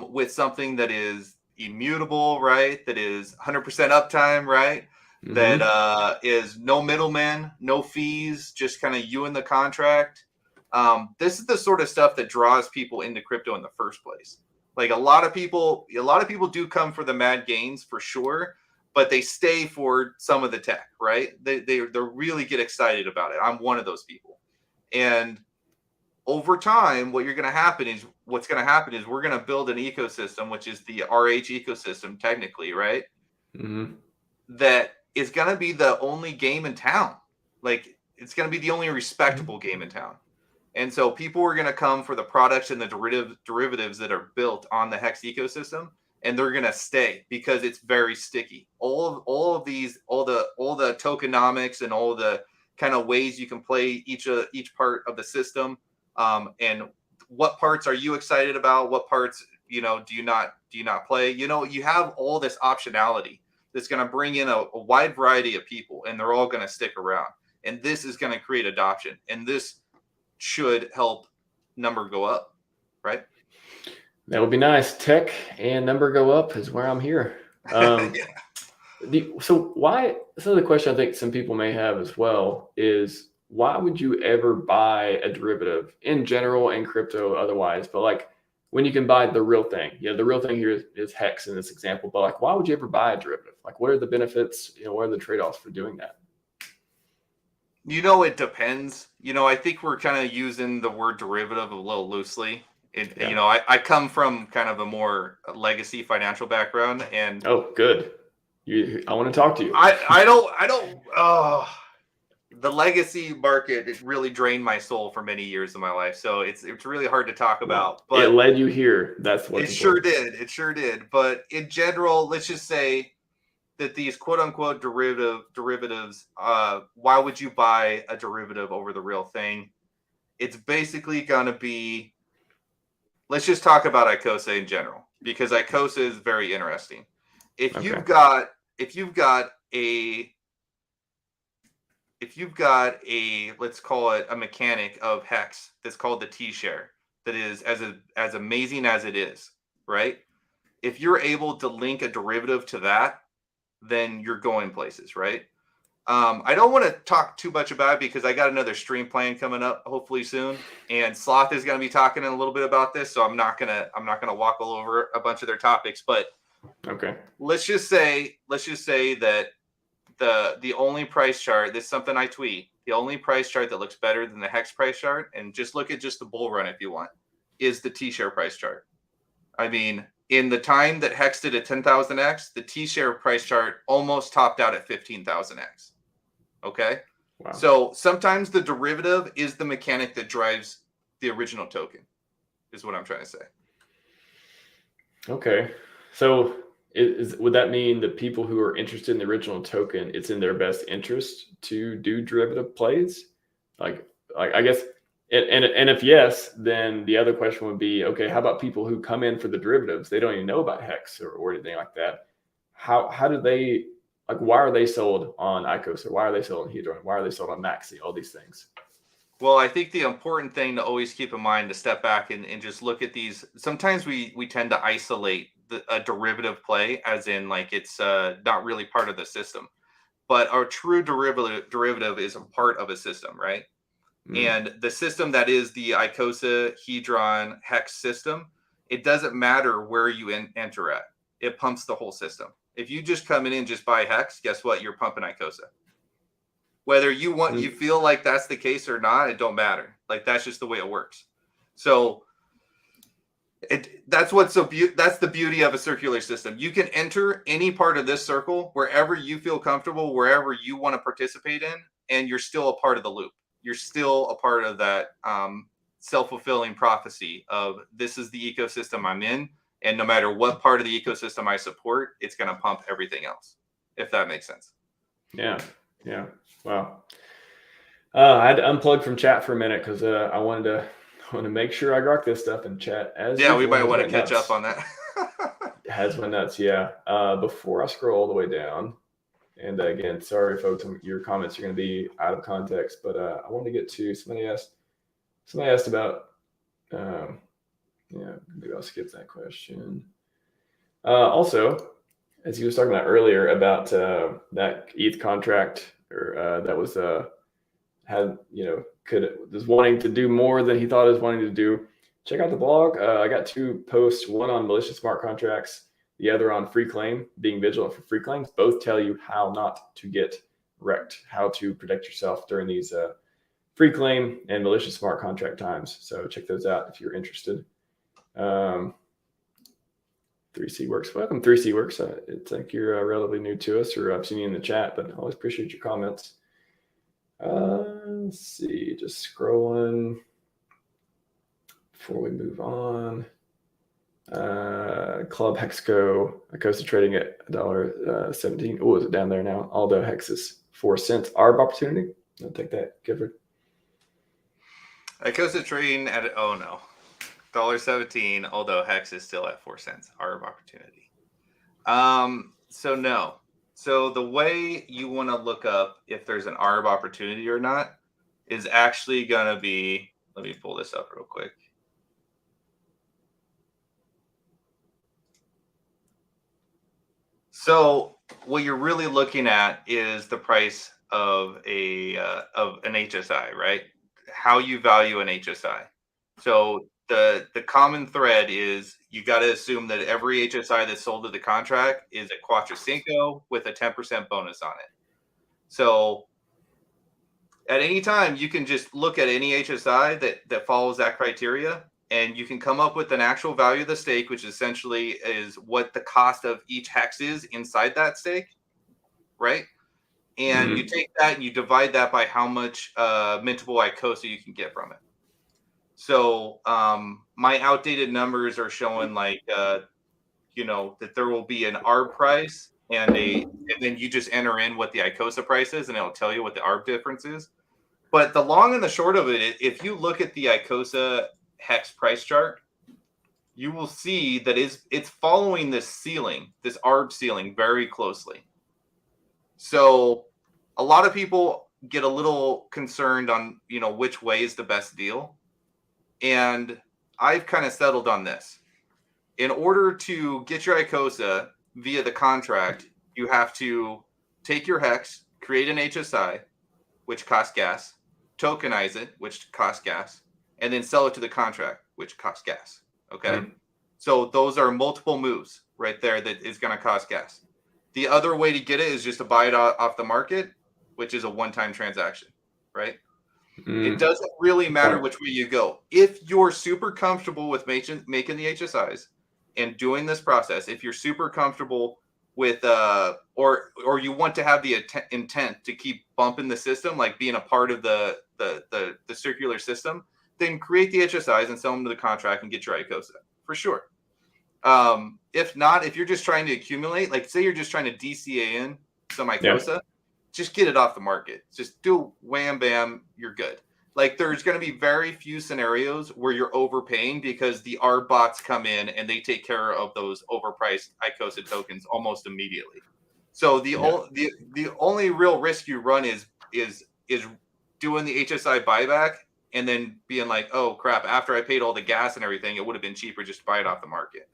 With something that is immutable, right? That is 100% uptime, right? that is no middleman, no fees, just kind of you and the contract. This is the sort of stuff that draws people into crypto in the first place. Like a lot of people do come for the mad gains for sure, but they stay for some of the tech, right? They really get excited about it. I'm one of those people. And over time, what's going to happen is we're going to build an ecosystem, which is the RH ecosystem, technically, right? That is going to be the only game in town. Like it's going to be the only respectable game in town. And so people are going to come for the products and the derivatives that are built on the HEX ecosystem, and they're going to stay because it's very sticky. All of these, all the tokenomics and all the kind of ways you can play each part of the system, and what parts are you excited about? What parts, do you not play? You have all this optionality that's going to bring in a wide variety of people, and they're all going to stick around. And this is going to create adoption, and this should help number go up, right? That would be nice. Tech and number go up is where I'm here. Yeah. So the question I think some people may have as well is, why would you ever buy a derivative in general and crypto otherwise? But like when you can buy the real thing, the real thing here is HEX in this example, but like, why would you ever buy a derivative? Like, what are the benefits? What are the trade-offs for doing that? It depends. I think we're kind of using the word derivative a little loosely. I come from kind of a more legacy financial background, and good. I want to talk to you. I don't. The legacy market, it really drained my soul for many years of my life. So it's really hard to talk about. But it led you here. That's what it sure did. It sure did. But in general, let's just say that these quote unquote derivatives, why would you buy a derivative over the real thing? It's basically going to be, let's just talk about Icosa in general, because Icosa is very interesting. If you've got a, let's call it a mechanic of HEX that's called the T-share, that is as amazing as it is, right? If you're able to link a derivative to that, then you're going places, right? I don't want to talk too much about it because I got another stream plan coming up hopefully soon, and Sloth is going to be talking in a little bit about this, so I'm not gonna walk all over a bunch of their topics, but let's just say that the only price chart, this is something I tweet, the only price chart that looks better than the HEX price chart, and just look at just the bull run if you want, is the T-share price chart. I mean, in the time that HEX did a 10,000x, the T-share price chart almost topped out at 15,000x. Okay? Wow. So sometimes the derivative is the mechanic that drives the original token, is what I'm trying to say. Okay. So would that mean the people who are interested in the original token, it's in their best interest to do derivative plays? Like I guess, and if yes, then the other question would be, okay, how about people who come in for the derivatives? They don't even know about HEX or anything like that. How do they, like, why are they sold on Icosa? Why are they sold on Hedron? Why are they sold on Maxi? All these things. Well, I think the important thing to always keep in mind, to step back and just look at these. Sometimes we tend to isolate a derivative play as in like it's not really part of the system, but our true derivative is a part of a system, right? And the system that is the Icosahedron HEX system, it doesn't matter where you enter at. It pumps the whole system. If you just come in and just buy HEX, guess what? You're pumping Icosa. Whether you feel like that's the case or not, it don't matter. Like that's just the way it works. So that's the beauty of a circular system. You can enter any part of this circle wherever you feel comfortable, wherever you want to participate in, and you're still a part of the loop. You're still a part of that self-fulfilling prophecy of this is the ecosystem I'm in, and no matter what part of the ecosystem I support, it's going to pump everything else, if that makes sense. Yeah. Wow. I had to unplug from chat for a minute because I wanted to make sure I got this stuff in chat. We might want to catch up on that. Has went nuts, yeah. Before I scroll all the way down, and again, sorry folks, your comments are going to be out of context, but I want to get to somebody asked about. Maybe I'll skip that question. Also, as he was talking about earlier about that ETH contract, or that was had was wanting to do more than he thought he was wanting to do. Check out the blog. I got 2 posts, one on malicious smart contracts, the other on free claim, being vigilant for free claims. Both tell you how not to get wrecked, how to protect yourself during these free claim and malicious smart contract times. So check those out if you're interested. 3C Works. Welcome, 3C Works. It's like you're relatively new to us, or I've seen you in the chat, but I always appreciate your comments. Let's see, just scrolling before we move on. Club Hexco, Icosa trading at $1.17. Oh, is it down there now? Although Hex is 4 cents. Arb opportunity. I'll take that, Gifford. Icosa trading at $1.17. Although Hex is still at 4 cents. Arb opportunity. So no. So the way you want to look up if there's an ARB opportunity or not is actually going to be, let me pull this up real quick. So what you're really looking at is the price of an HSI, right? How you value an HSI. So the common thread is you got to assume that every HSI that's sold to the contract is a Quattrocinco with a 10% bonus on it. So at any time, you can just look at any HSI that follows that criteria, and you can come up with an actual value of the stake, which essentially is what the cost of each hex is inside that stake, right? And you take that and you divide that by how much mintable Icosa you can get from it. So my outdated numbers are showing like, that there will be an ARB price and then you just enter in what the Icosa price is and it'll tell you what the ARB difference is. But the long and the short of it, if you look at the Icosa hex price chart, you will see that it's following this ceiling, this ARB ceiling very closely. So a lot of people get a little concerned on, which way is the best deal. And I've kind of settled on this. In order to get your Icosa via the contract, you have to take your hex, create an HSI, which costs gas, tokenize it, which costs gas, and then sell it to the contract, which costs gas. Okay. So those are multiple moves right there that is going to cost gas. The other way to get it is just to buy it off the market, which is a one-time transaction, right? It doesn't really matter which way you go. If you're super comfortable with making the HSIs and doing this process, if you're super comfortable with or you want to have the intent to keep bumping the system, like being a part of the circular system, then create the HSIs and sell them to the contract and get your Icosa for sure. If not, if you're just trying to accumulate, like say you're just trying to DCA in some Icosa, just get it off the market. Just do wham bam, you're good. Like there's going to be very few scenarios where you're overpaying because the ARB bots come in and they take care of those overpriced Icosa tokens almost immediately. So the only real risk you run is doing the HSI buyback and then being like, oh crap, after I paid all the gas and everything, it would have been cheaper just to buy it off the market.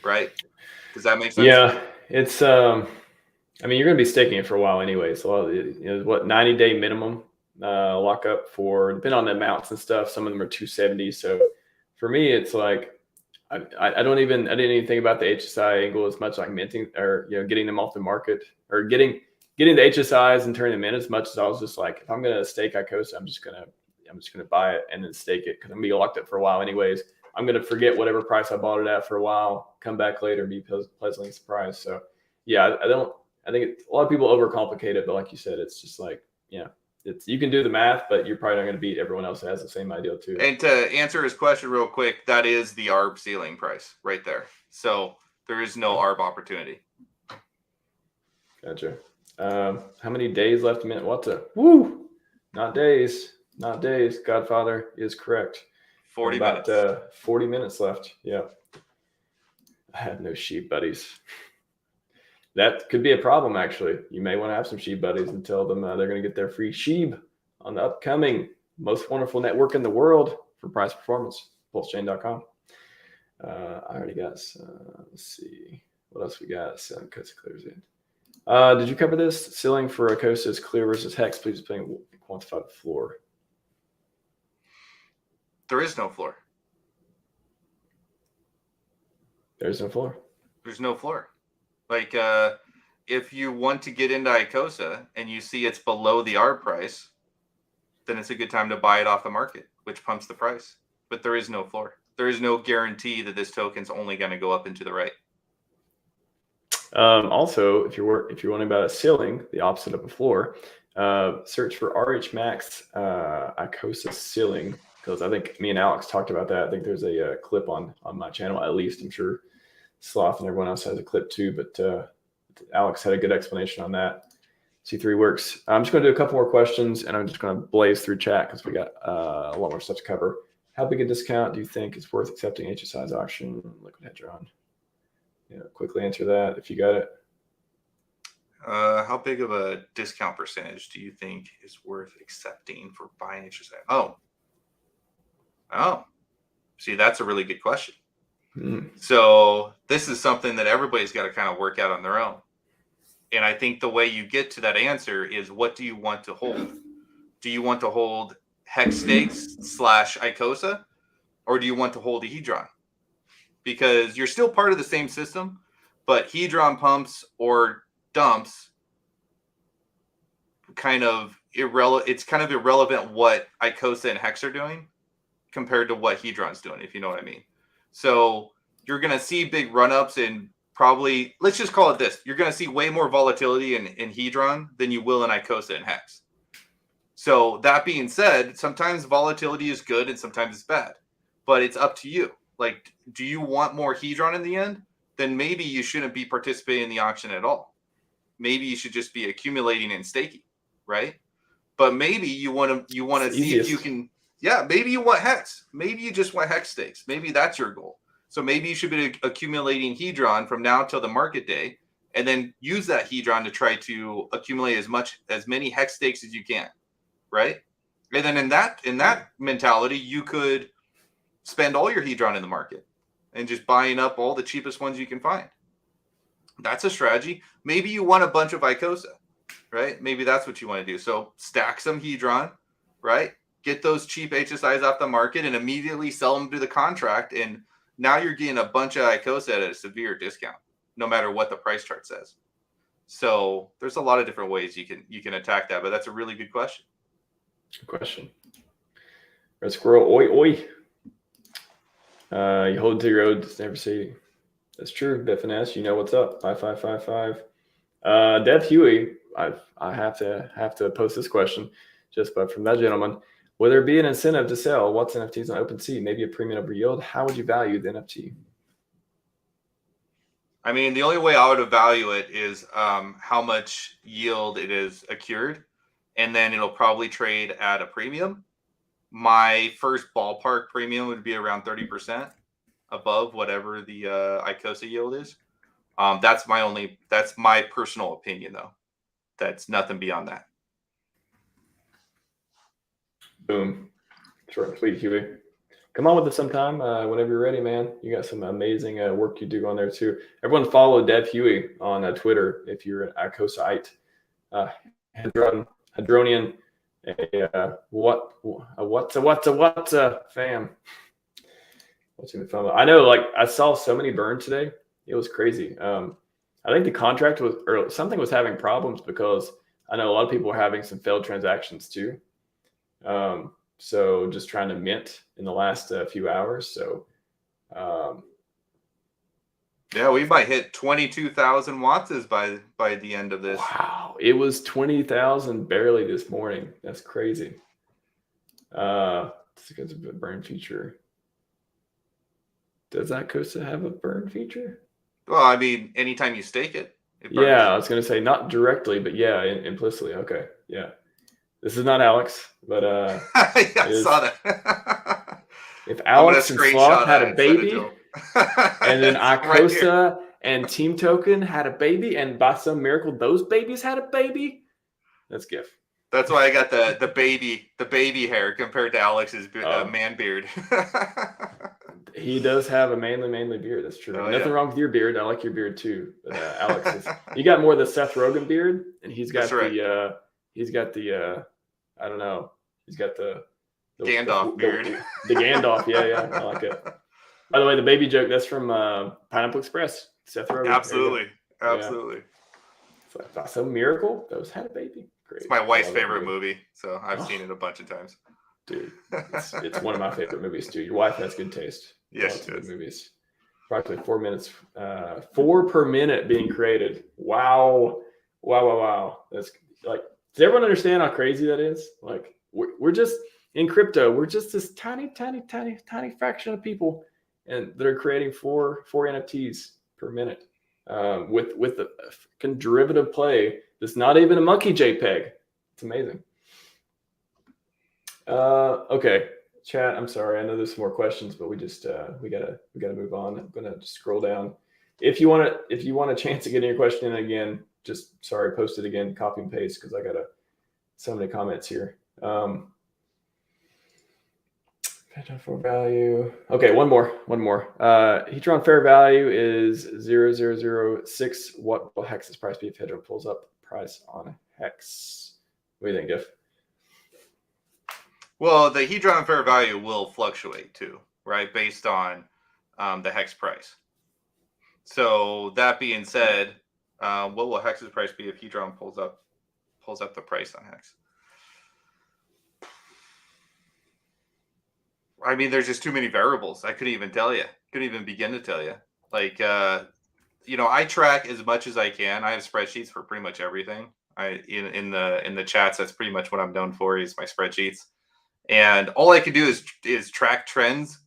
Right? Does that make sense? Yeah, it's you're going to be staking it for a while anyway. So, 90-day minimum lockup for, depending on the amounts and stuff. Some of them are 270. So for me, it's like, I didn't even think about the HSI angle as much, like minting or, getting them off the market or getting the HSIs and turning them in, as much as I was just like, if I'm going to stake Icosa, I'm just going to buy it and then stake it because I'm going to be locked up for a while anyways. I'm going to forget whatever price I bought it at for a while, come back later and be pleasantly surprised. So yeah, I think a lot of people overcomplicate it, but like you said, it's just like, you can do the math, but you're probably not going to beat everyone else that has the same idea too. And to answer his question real quick, that is the ARB ceiling price right there. So there is no ARB opportunity. Gotcha. How many days left in WAATSA? Woo! Not days. Godfather is correct. 40 minutes. About 40 minutes left. Yeah. I have no sheep buddies. That could be a problem, actually. You may want to have some sheep buddies and tell them they're going to get their free sheep on the upcoming most wonderful network in the world for price performance, PulseChain.com. I already got, let's see. What else we got? Selling cuts clears in. Did you cover this? Ceiling for Icosa is clear versus Hex. Please explain quantified floor. There is no floor. There's no floor. There's no floor. Like, if you want to get into Icosa and you see it's below the arb price, then it's a good time to buy it off the market, which pumps the price. But there is no floor. There is no guarantee that this token's only going to go up and to the right. Also, if you're wondering about a ceiling, the opposite of a floor, search for RHMax Icosa ceiling, because I think me and Alex talked about that. I think there's a clip on my channel, at least. I'm sure Sloth and everyone else has a clip too, but Alex had a good explanation on that. C3 works. I'm just going to do a couple more questions, and I'm just going to blaze through chat because we got a lot more stuff to cover. How big a discount do you think is worth accepting HSI's auction, Liquid Hedron? Yeah, quickly answer that if you got it. How big of a discount percentage do you think is worth accepting for buying HSI? Oh, see, that's a really good question. So this is something that everybody's got to kind of work out on their own. And I think the way you get to that answer is, what do you want to hold? Do you want to hold HEX stakes / Icosa, or do you want to hold a Hedron? Because you're still part of the same system, but Hedron pumps or dumps kind of irrelevant. It's kind of irrelevant what Icosa and HEX are doing compared to what Hedron's doing, if you know what I mean. So you're going to see big run-ups in probably, let's just call it this. You're going to see way more volatility in Hedron than you will in Icosa and HEX. So that being said, sometimes volatility is good and sometimes it's bad, but it's up to you. Like, do you want more Hedron in the end? Then maybe you shouldn't be participating in the auction at all. Maybe you should just be accumulating and staking, right? But maybe you want to see if you can. Yeah, maybe you want HEX. Maybe you just want HEX stakes. Maybe that's your goal. So maybe you should be accumulating Hedron from now till the market day, and then use that Hedron to try to accumulate as many HEX stakes as you can, right? And then in that mentality, you could spend all your Hedron in the market and just buying up all the cheapest ones you can find. That's a strategy. Maybe you want a bunch of Icosa, right? Maybe that's what you want to do. So stack some Hedron, right? Get those cheap HSIs off the market and immediately sell them to the contract. And now you're getting a bunch of Icosa at a severe discount, no matter what the price chart says. So there's a lot of different ways you can attack that, but that's a really good question. Good question. Red Squirrel, oi, oi. You hold to your own, just never see. That's true. Definitely, you know what's up. 5555. Dev Huey, I have to post this question just from that gentleman. Will there be an incentive to sell what's NFTs on OpenSea? Maybe a premium over yield. How would you value the NFT? I mean, the only way I would evaluate it is how much yield it is accrued, and then it'll probably trade at a premium. My first ballpark premium would be around 30% above whatever the Icosa yield is. That's my personal opinion, though. That's nothing beyond that. Boom. Short and sweet, Huey. Come on with us sometime whenever you're ready, man. You got some amazing work you do on there too. Everyone follow Dev Huey on Twitter if you're an Icosahedron, Hedronian. What's a fam? What's even fun? I know, like, I saw so many burns today. It was crazy. I think the contract something was having problems because I know a lot of people were having some failed transactions too. So just trying to mint in the last few hours. So, yeah, we might hit 22,000 WAATSA by the end of this. Wow, it was 20,000 barely this morning. That's crazy. It's because of a burn feature. Does Icosa have a burn feature? Well, I mean, anytime you stake it burns. Yeah, I was going to say not directly, but yeah, implicitly. Okay, yeah. This is not Alex, but yeah, I saw that. If Alex and Sloth had a baby, and then Icosa right and Team Token had a baby, and by some miracle those babies had a baby, that's GIF. That's why I got the baby hair compared to Alex's man beard. He does have a manly beard. That's true. Oh, Nothing yeah. wrong with your beard. I like your beard too. But Alex is, you got more of the Seth Rogen beard, and he's got That's right. the I don't know. He's got the Gandalf beard. The Gandalf. Yeah. I like it. By the way, the baby joke, that's from Pineapple Express. Seth Rogen. Absolutely. Yeah. So Miracle, those had a baby. Great. It's my wife's favorite movie, so I've seen it a bunch of times. Dude, it's one of my favorite movies too. Your wife has good taste. Yes, she does. Movies. Approximately 4 minutes, 4 per minute being created. Wow. That's like, does everyone understand how crazy that is? Like, we're just in crypto. We're just this tiny fraction of people, and they're creating four NFTs per minute with a derivative play that's not even a monkey JPEG. It's amazing. Okay, chat. I'm sorry. I know there's some more questions, but we gotta move on. I'm gonna just scroll down. If you want a chance to get your question in again, just post it again, copy and paste, because I got so many comments here. For value. Okay, one more. Hedron fair value is 0.0006. What will Hex's price be if Hedron pulls up price on Hex? What do you think, Giff? Well, the Hedron fair value will fluctuate too, right? Based on the Hex price. So that being said, what will Hex's price be if Hedron pulls up the price on Hex? I mean, there's just too many variables. I couldn't even tell you. Couldn't even begin to tell you. Like, I track as much as I can. I have spreadsheets for pretty much everything. In the chats, that's pretty much what I'm known for, is my spreadsheets. And all I can do is track trends,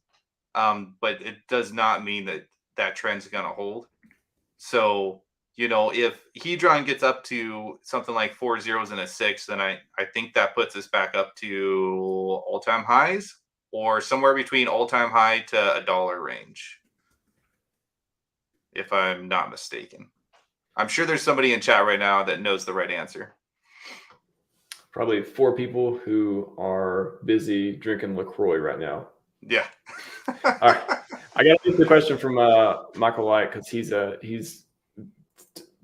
but it does not mean that trend's going to hold. So, if Hedron gets up to something like 4 zeros and a 6, then I think that puts us back up to all-time highs, or somewhere between all-time high to $1 range, if I'm not mistaken. I'm sure there's somebody in chat right now that knows the right answer. Probably 4 people who are busy drinking LaCroix right now. Yeah. All right. I got to get the question from Michael Light, because he's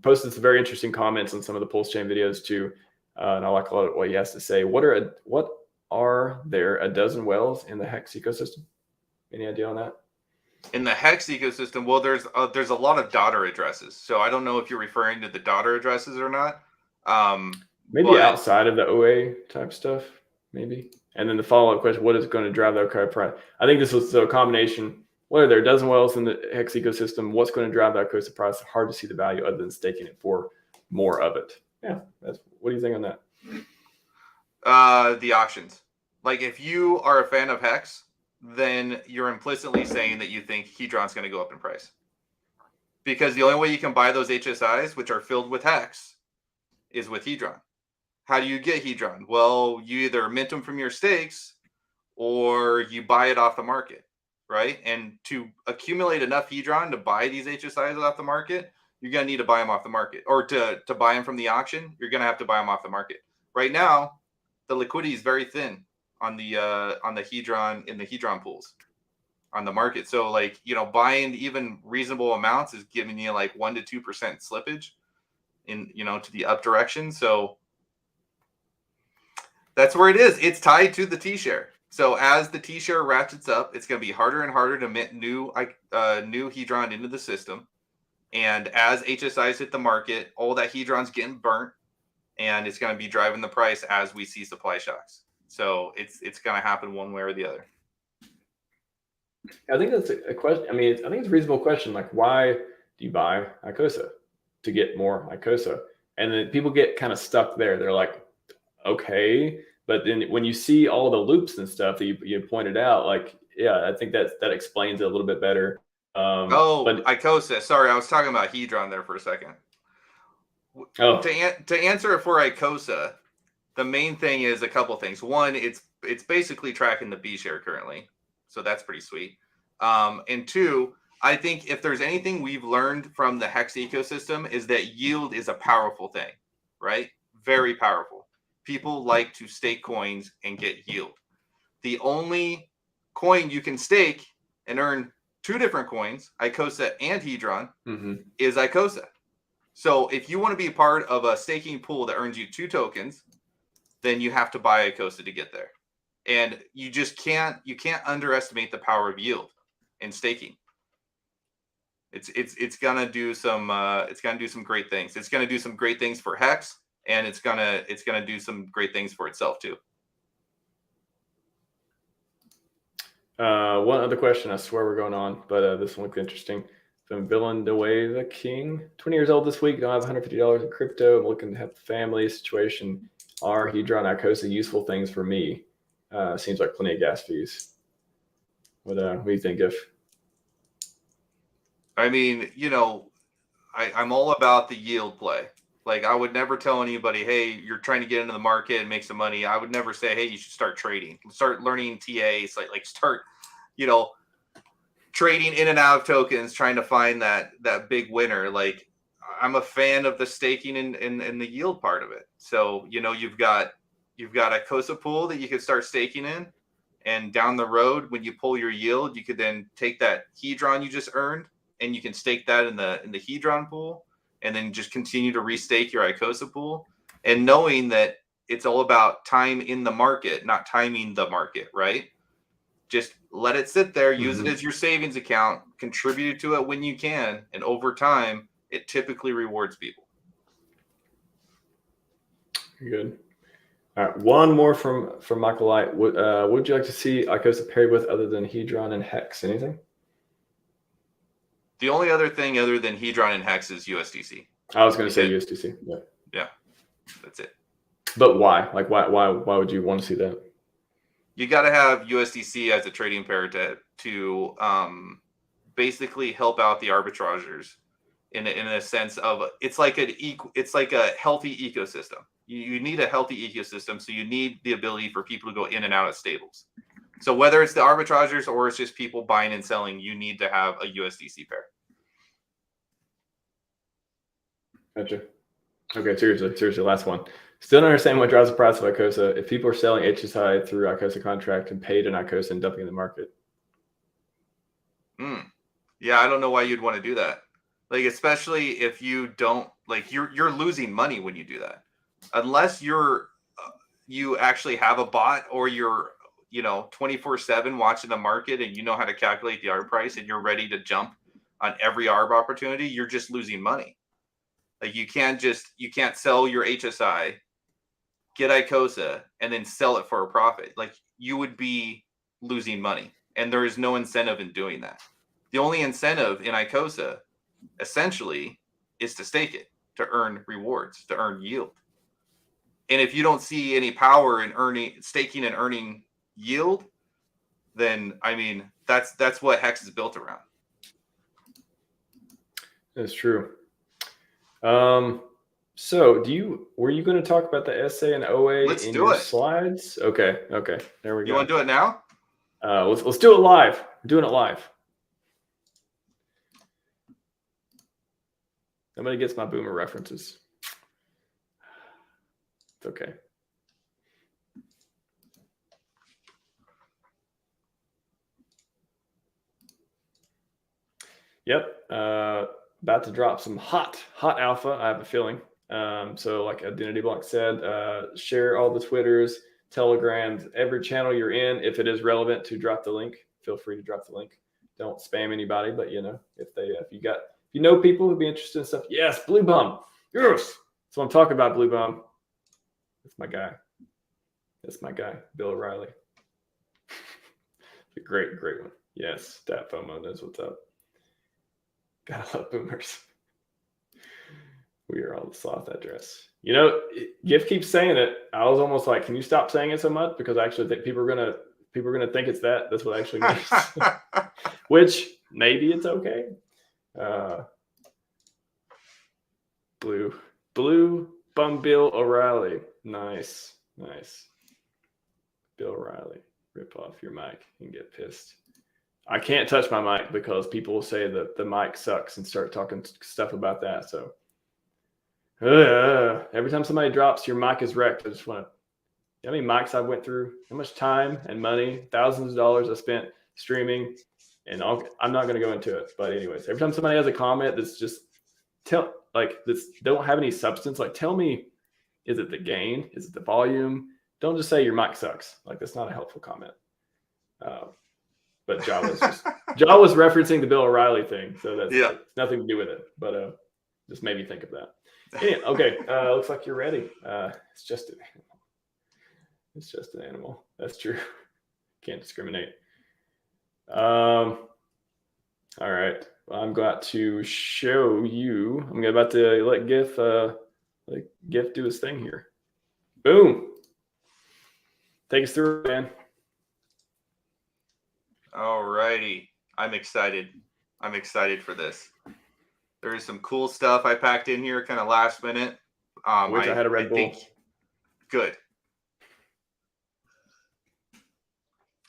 posted some very interesting comments on some of the PulseChain videos too. And I like a lot of what he has to say. What are there a dozen whales in the Hex ecosystem? Any idea on that? In the Hex ecosystem, well, there's a lot of daughter addresses. So I don't know if you're referring to the daughter addresses or not. Maybe outside of the OA type stuff, maybe. And then the follow-up question, what is going to drive that price? I think this was a combination. What are there a dozen whales in the Hex ecosystem? What's going to drive that Icosa price? Hard to see the value other than staking it for more of it. Yeah. What do you think on that? The auctions. Like, if you are a fan of Hex, then you're implicitly saying that you think Hedron's going to go up in price. Because the only way you can buy those HSIs, which are filled with Hex, is with Hedron. How do you get Hedron? Well, you either mint them from your stakes or you buy it off the market, right? And to accumulate enough Hedron to buy these HSIs off the market, you're going to need to buy them off the market. Or to buy them from the auction, you're going to have to buy them off the market. Right now, the liquidity is very thin on the Hedron, in the Hedron pools on the market. So, like, buying even reasonable amounts is giving you like 1 to 2% slippage in, to the up direction. So that's where it is. It's tied to the T-share. So as the T-share ratchets up, it's going to be harder and harder to mint new Hedron into the system. And as HSIs hit the market, all that Hedron's getting burnt, and it's going to be driving the price as we see supply shocks. So it's going to happen one way or the other. I think that's a question. I mean, I think it's a reasonable question. Like, why do you buy Icosa? To get more Icosa? And then people get kind of stuck there. They're like, okay. But then when you see all the loops and stuff that you pointed out, like, yeah, I think that explains it a little bit better. But Icosa. Sorry, I was talking about Hedron there for a second. Oh. To answer it for Icosa, the main thing is a couple things. One, it's basically tracking the B share currently, so that's pretty sweet. And two, I think if there's anything we've learned from the Hex ecosystem is that yield is a powerful thing, right? Very powerful. People like to stake coins and get yield. The only coin you can stake and earn two different coins, Icosa and Hedron, Mm-hmm. is Icosa. So if you want to be part of a staking pool that earns you 2 tokens, then you have to buy Icosa to get there. And you just can't underestimate the power of yield in staking. It's gonna do some great things. It's gonna do some great things for HEX, and it's gonna do some great things for itself too. One other question. I swear we're going on, but this one looked interesting. From Villain Away the King. 20 years old this week. Don't have $150 in crypto. I'm looking to have the family situation. Are Hedron, Icosa useful things for me? Seems like plenty of gas fees. What do you think, Giff? I mean, I'm all about the yield play. Like, I would never tell anybody, hey, you're trying to get into the market and make some money. I would never say, hey, you should start trading. Start learning TAs. Like start, trading in and out of tokens, trying to find that big winner. Like, I'm a fan of the staking and the yield part of it. So, you've got a Icosa pool that you could start staking in. And down the road, when you pull your yield, you could then take that Hedron you just earned, and you can stake that in the Hedron pool, and then just continue to restake your Icosa pool. And knowing that it's all about time in the market, not timing the market, right? Just let it sit there, use it as your savings account, contribute to it when you can, and over time, it typically rewards people. Good. All right, one more from Michael Light. What would you like to see Icosa paired with other than Hedron and HEX? Anything? The only other thing other than Hedron and HEX is USDC. I was going to say USDC. Yeah, that's it. But why? Like, why would you want to see that? You got to have USDC as a trading pair to basically help out the arbitragers in a sense of it's like a healthy ecosystem. You need a healthy ecosystem, so you need the ability for people to go in and out of stables. So whether it's the arbitragers or it's just people buying and selling, you need to have a USDC pair. Gotcha. Okay, seriously, last one. Still don't understand what drives the price of Icosa. If people are selling HSI through Icosa contract and paid in Icosa and dumping in the market. Yeah, I don't know why you'd want to do that. Like, especially if you don't, like, you're losing money when you do that. Unless you actually have a bot, or you're 24/7 watching the market and you know how to calculate the arb price and you're ready to jump on every arb opportunity, you're just losing money. Like, you can't sell your HSI, get Icosa, and then sell it for a profit. Like, you would be losing money, and there is no incentive in doing that. The only incentive in Icosa essentially is to stake it, to earn rewards, to earn yield. And if you don't see any power in staking and earning yield, then I mean that's what HEX is built around. That's true. So were you going to talk about the SA and OA in your slides? Okay. There we go. You want to do it now? Let's do it live. We're doing it live. Nobody gets my boomer references. It's okay. Yep. About to drop some hot alpha, I have a feeling. So like Identity Block said, share all the Twitters, Telegrams, every channel you're in. If it is relevant to drop the link, feel free to drop the link. Don't spam anybody, but if you know people who'd be interested in stuff. Yes, Blue Bum. Yes. That's what I'm talking about, Blue Bum. That's my guy. Bill O'Reilly. A great one. Yes, Stat FOMO knows what's up. Gotta love boomers. We are all the Sloth address. Giff keeps saying it. I was almost like, can you stop saying it so much? Because I actually think people are gonna think it's that. That's what it actually means. Which maybe it's okay. Blue Bum Bill O'Reilly. Nice. Bill O'Reilly. Rip off your mic and get pissed. I can't touch my mic because people will say that the mic sucks and start talking stuff about that. So every time somebody drops your mic is wrecked, I just want to, how many mics I went through, how much time and money, thousands of dollars I spent streaming, And I'm not going to go into it, but anyways, every time somebody has a comment that's just don't have any substance, like tell me, is it the gain? Is it the volume? Don't just say your mic sucks. Like that's not a helpful comment. But Ja was referencing the Bill O'Reilly thing, so that's nothing to do with it. But just made me think of that. Anyway, okay, looks like you're ready. It's just an animal. It's just an animal. That's true. Can't discriminate. All right. Well, I'm going to show you. I'm about to let Giff do his thing here. Boom. Take us through, man. All righty. I'm excited. I'm excited for this. There is some cool stuff I packed in here kind of last minute. I had a Red Bull. Good.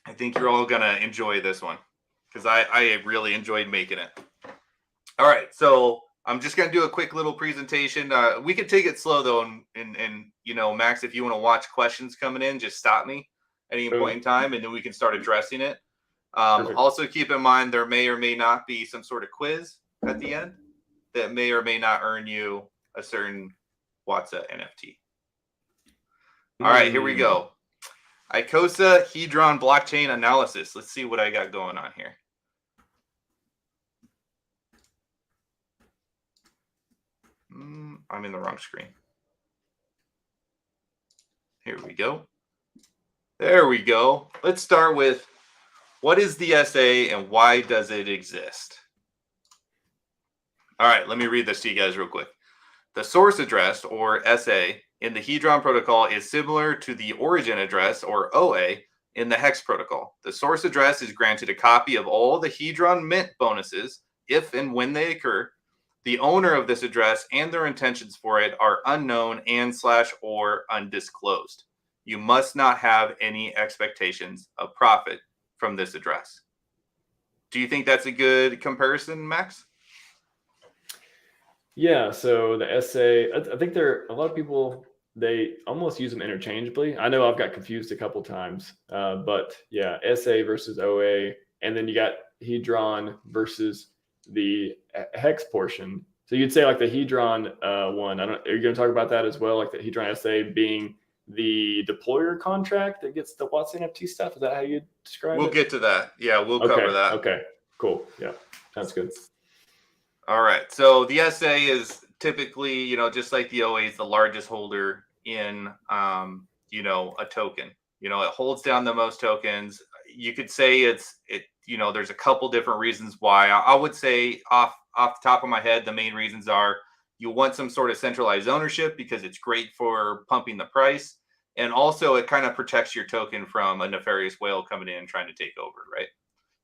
I think you're all going to enjoy this one because I really enjoyed making it. All right. So I'm just going to do a quick little presentation. We could take it slow, though. And you know, Max, if you want to watch questions coming in, just stop me at any point in time, and then we can start addressing it. Also, keep in mind there may or may not be some sort of quiz at the end that may or may not earn you a certain WAATSA NFT. All right, here we go. Icosahedron blockchain analysis. Let's see what I got going on here. I'm in the wrong screen. Here we go. There we go. Let's start with what is the SA and why does it exist? All right, let me read this to you guys real quick. The source address, or SA, in the Hedron protocol is similar to the origin address, or OA, in the HEX protocol. The source address is granted a copy of all the Hedron mint bonuses if and when they occur. The owner of this address and their intentions for it are unknown and/or undisclosed. You must not have any expectations of profit from this address. Do you think that's a good comparison, Max? Yeah, so the SA, I think a lot of people, they almost use them interchangeably. I know I've got confused a couple times, but yeah, SA versus OA, and then you got Hedron versus the HEX portion. So you'd say like the Hedron one, are you going to talk about that as well? Like the Hedron SA being the deployer contract that gets the WAATSA NFT stuff? Is that how you describe it? We'll get to that. Yeah, we'll cover that. Okay, cool. Yeah, sounds good. All right. So the SA is typically, you know, just like the OA is the largest holder in, you know, a token. You know, it holds down the most tokens. You could say you know, there's a couple different reasons why. I would say off the top of my head, the main reasons are you want some sort of centralized ownership because it's great for pumping the price. And also it kind of protects your token from a nefarious whale coming in and trying to take over, right?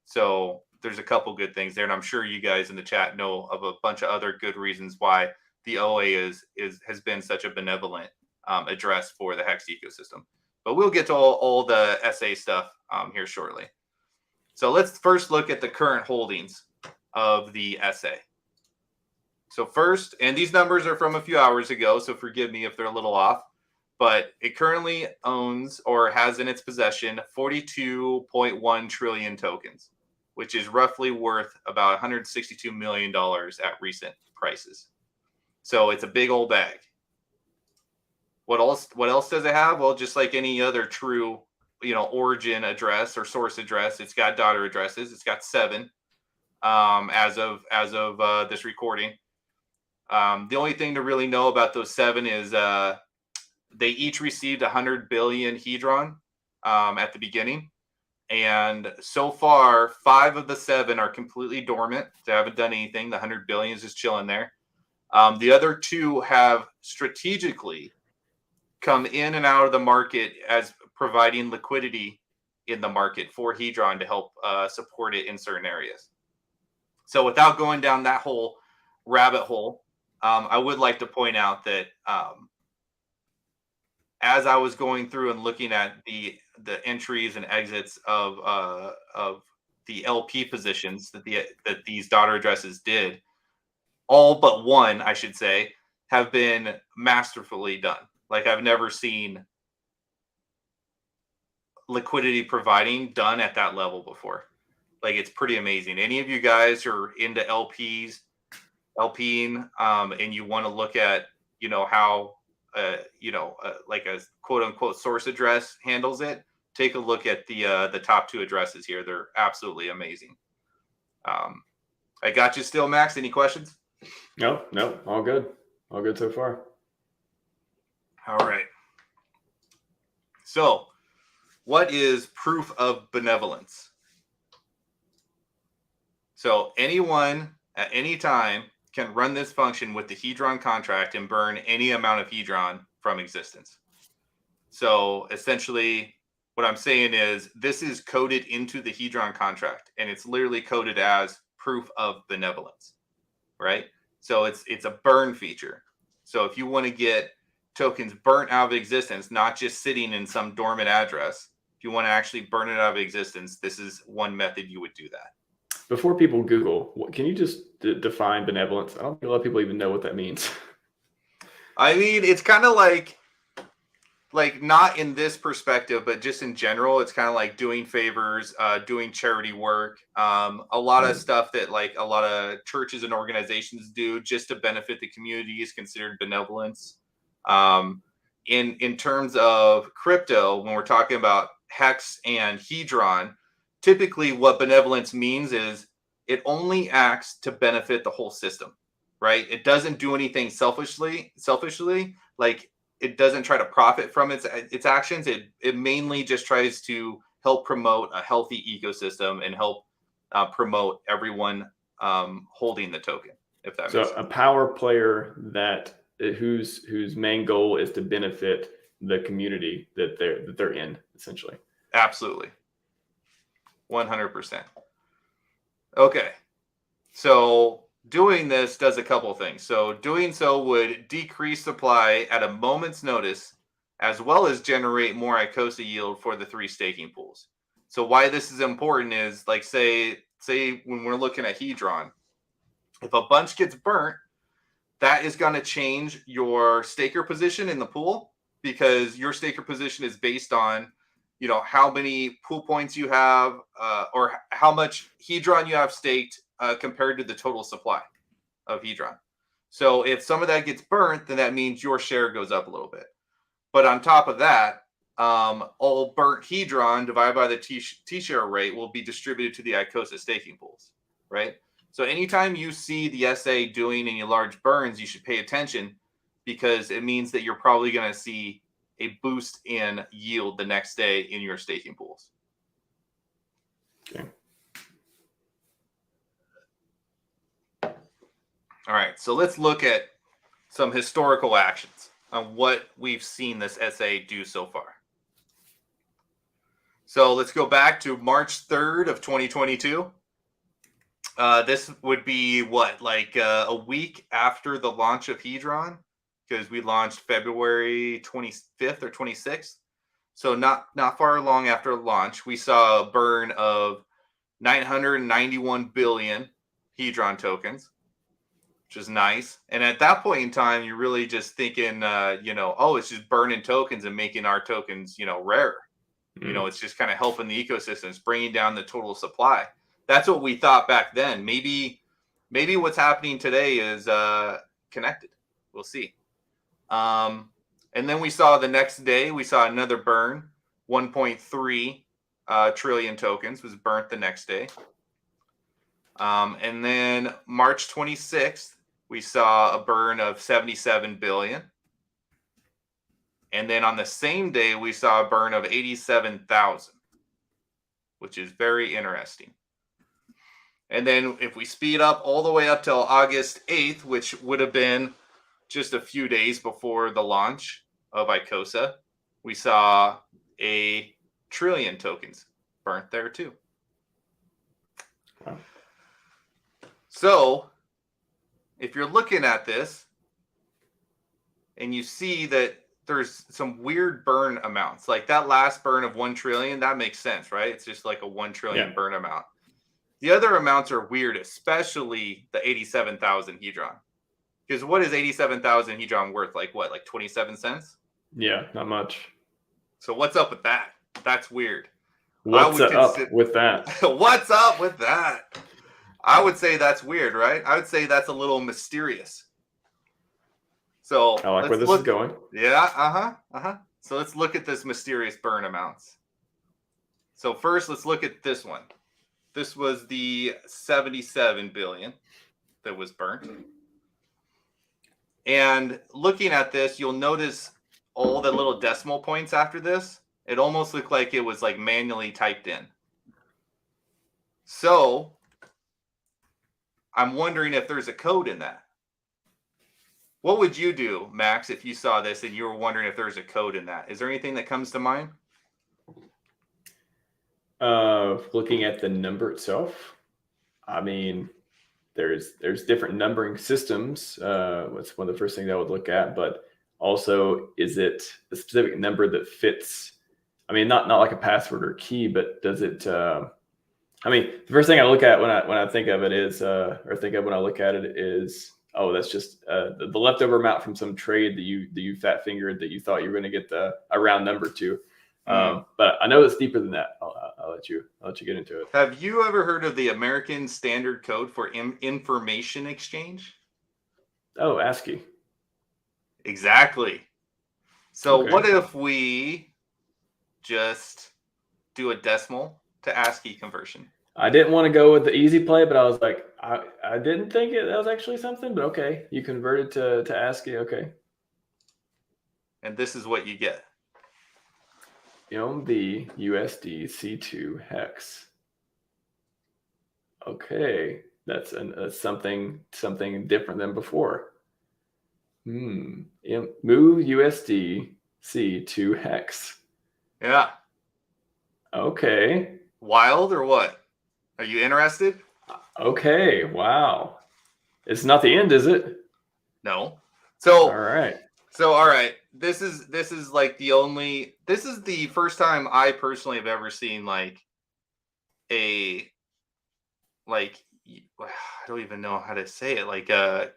So there's a couple good things there. And I'm sure you guys in the chat know of a bunch of other good reasons why the OA has been such a benevolent address for the HEX ecosystem. But we'll get to all the SA stuff here shortly. So let's first look at the current holdings of the SA. So first, and these numbers are from a few hours ago, so forgive me if they're a little off, but it currently owns or has in its possession 42.1 trillion tokens, which is roughly worth about $162 million at recent prices. So it's a big old bag. What else does it have? Well, just like any other true, you know, origin address or source address, it's got daughter addresses. It's got 7 as of this recording. The only thing to really know about those 7 is they each received 100 billion Hedron at the beginning. And so far, 5 of the 7 are completely dormant. They haven't done anything. The 100 billion is just chilling there. The other 2 have strategically come in and out of the market as providing liquidity in the market for Hedron to help support it in certain areas. So without going down that whole rabbit hole, I would like to point out that as I was going through and looking at the entries and exits of the LP positions that these daughter addresses did, all but one, I should say, have been masterfully done. Like I've never seen liquidity providing done at that level before. Like, it's pretty amazing. Any of you guys who are into LPing, and you want to look at, how, like a quote unquote source address handles it, take a look at the top 2 addresses here. They're absolutely amazing. I got you still, Max. Any questions? No, all good. All good so far. All right. So, what is proof of benevolence? So, anyone at any time can run this function with the Hedron contract and burn any amount of Hedron from existence. So, essentially, what I'm saying is this is coded into the Hedron contract, and it's literally coded as proof of benevolence, right? So it's a burn feature. So if you want to get tokens burnt out of existence, not just sitting in some dormant address, if you want to actually burn it out of existence, this is one method you would do that. Before people Google, can you just define benevolence? I don't think a lot of people even know what that means. I mean, it's kind of like not in this perspective, but just in general, it's kind of like doing favors, doing charity work, a lot of stuff that like a lot of churches and organizations do just to benefit the community is considered benevolence. In terms of crypto, when we're talking about HEX and Hedron, typically what benevolence means is it only acts to benefit the whole system, right? It doesn't do anything selfishly, like it doesn't try to profit from its actions. It mainly just tries to help promote a healthy ecosystem and help promote everyone holding the token, if that makes sense. A power player whose main goal is to benefit the community that they're in, essentially. Absolutely. 100%. Okay. So doing this does a couple of things. So doing so would decrease supply at a moment's notice, as well as generate more Icosa yield for the 3 staking pools. So why this is important is, like, say when we're looking at Hedron, if a bunch gets burnt, that is going to change your staker position in the pool, because your staker position is based on, how many pool points you have, or how much Hedron you have staked compared to the total supply of Hedron. So if some of that gets burnt, then that means your share goes up a little bit. But on top of that, all burnt Hedron divided by the T-share rate will be distributed to the Icosa staking pools, right? So anytime you see the SA doing any large burns, you should pay attention, because it means that you're probably going to see a boost in yield the next day in your staking pools. Okay. All right, so let's look at some historical actions on what we've seen this SA do so far. So let's go back to March 3rd of 2022. This would be a week after the launch of Hedron, because we launched February 25th or 26th. So not far along after launch, we saw a burn of 991 billion Hedron tokens, which is nice. And at that point in time, you're really just thinking, it's just burning tokens and making our tokens, rarer. It's just kind of helping the ecosystem. It's bringing down the total supply. That's what we thought back then. Maybe what's happening today is connected. We'll see. And then we saw the next day, we saw another burn. 1.3 trillion tokens was burnt the next day. And then March 26th, we saw a burn of 77 billion. And then on the same day, we saw a burn of 87,000, which is very interesting. And then if we speed up all the way up till August 8th, which would have been just a few days before the launch of Icosa, we saw a trillion tokens burnt there too. Wow. So if you're looking at this and you see that there's some weird burn amounts, like that last burn of 1 trillion, that makes sense, right? It's just like a 1 trillion burn amount. The other amounts are weird, especially the 87,000 Hedron. Because what is 87,000 Hedron worth? Like 27 cents? Yeah, not much. So what's up with that? That's weird. What's up with that? What's up with that? I would say that's weird, right? I would say that's a little mysterious. So I like where this is going. Yeah, So let's look at this mysterious burn amounts. So first, let's look at this one. This was the 77 billion that was burnt. And looking at this, you'll notice all the little decimal points after this. It almost looked like it was like manually typed in. So I'm wondering if there's a code in that. What would you do, Max, if you saw this and you were wondering if there's a code in that? Is there anything that comes to mind? Looking at the number itself, I mean, there's different numbering systems. What's one of the first things I would look at, but also, is it a specific number that fits? I mean, not like a password or key, but does it? I mean, the first thing I look at when I think of it is, or think of when I look at it is, oh, that's just the leftover amount from some trade that you fat fingered that you thought you were going to get a round number to. But I know it's deeper than that. I'll let you get into it. Have you ever heard of the American Standard Code for Information Exchange? Oh, ASCII. Exactly. So What if we just do a decimal to ASCII conversion? I didn't want to go with the easy play, but I was like, I didn't think that was actually something, but okay. You converted to ASCII, okay. And this is what you get. MV USD C2 hex. Okay, that's something different than before. Move USD C2 hex. Yeah. Okay. Wild or what? Are you interested? Okay. Wow. It's not the end, is it? No. So all right. This is like this is the first time I personally have ever seen like I don't even know how to say it, like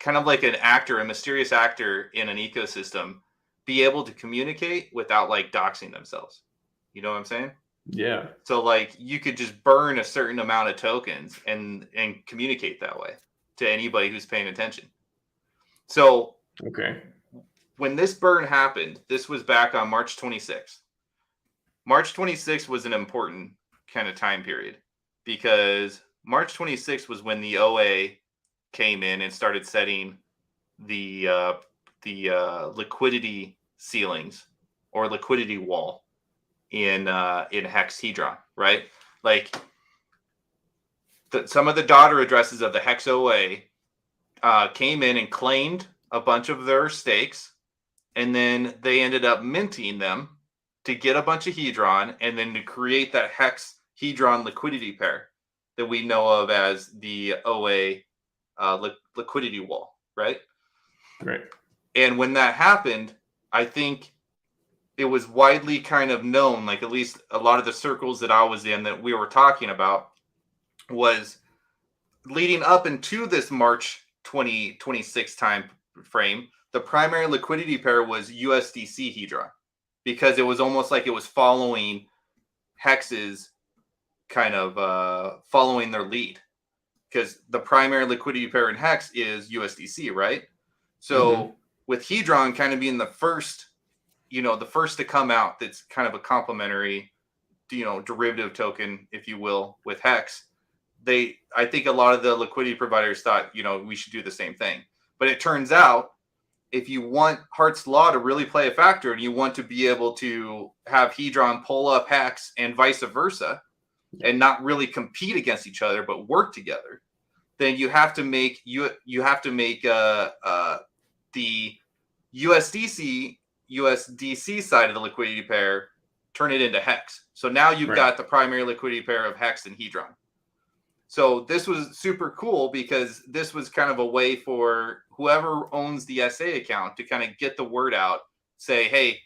kind of like a mysterious actor in an ecosystem be able to communicate without like doxing themselves. You know what I'm saying? Yeah. So like you could just burn a certain amount of tokens and communicate that way to anybody who's paying attention. So okay. When this burn happened, this was back on March 26th. March 26th was an important kind of time period because March 26th was when the OA came in and started setting the liquidity ceilings or liquidity wall in HEX-Hedron, right? Like some of the daughter addresses of the HEX OA came in and claimed a bunch of their stakes, and then they ended up minting them to get a bunch of Hedron and then to create that HEX-Hedron liquidity pair that we know of as the OA liquidity wall, right? Right. And when that happened, I think it was widely kind of known, like at least a lot of the circles that I was in that we were talking about, was leading up into this March 2026 time frame. The primary liquidity pair was USDC Hedron because it was almost like it was following Hex's kind of following their lead, because the primary liquidity pair in Hex is USDC, right? So with Hedron kind of being the first to come out, that's kind of a complementary, derivative token, if you will, with Hex. I think a lot of the liquidity providers thought, we should do the same thing. But it turns out, if you want Hart's Law to really play a factor and you want to be able to have Hedron pull up Hex and vice versa, and not really compete against each other but work together, then you have to make the USDC side of the liquidity pair turn it into Hex. So now you've got the primary liquidity pair of Hex and Hedron. So this was super cool because this was kind of a way for whoever owns the SA account to kind of get the word out, say, hey,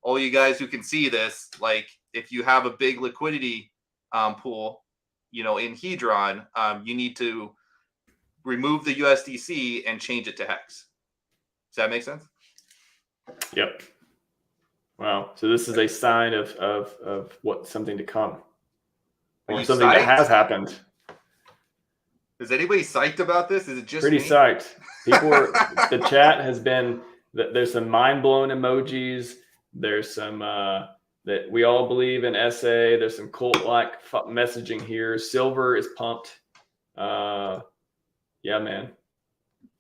all you guys who can see this, like if you have a big liquidity pool, in Hedron, you need to remove the USDC and change it to Hex. Does that make sense? Yep. Wow. So this is a sign of what something to come. Are or you something that has psyched? happened. Is anybody psyched about this? Is it just Pretty me? psyched. People are, the chat has been, there's some mind-blown emojis. There's some that we all believe in SA. There's some cult-like messaging here. Silver is pumped. Yeah, man.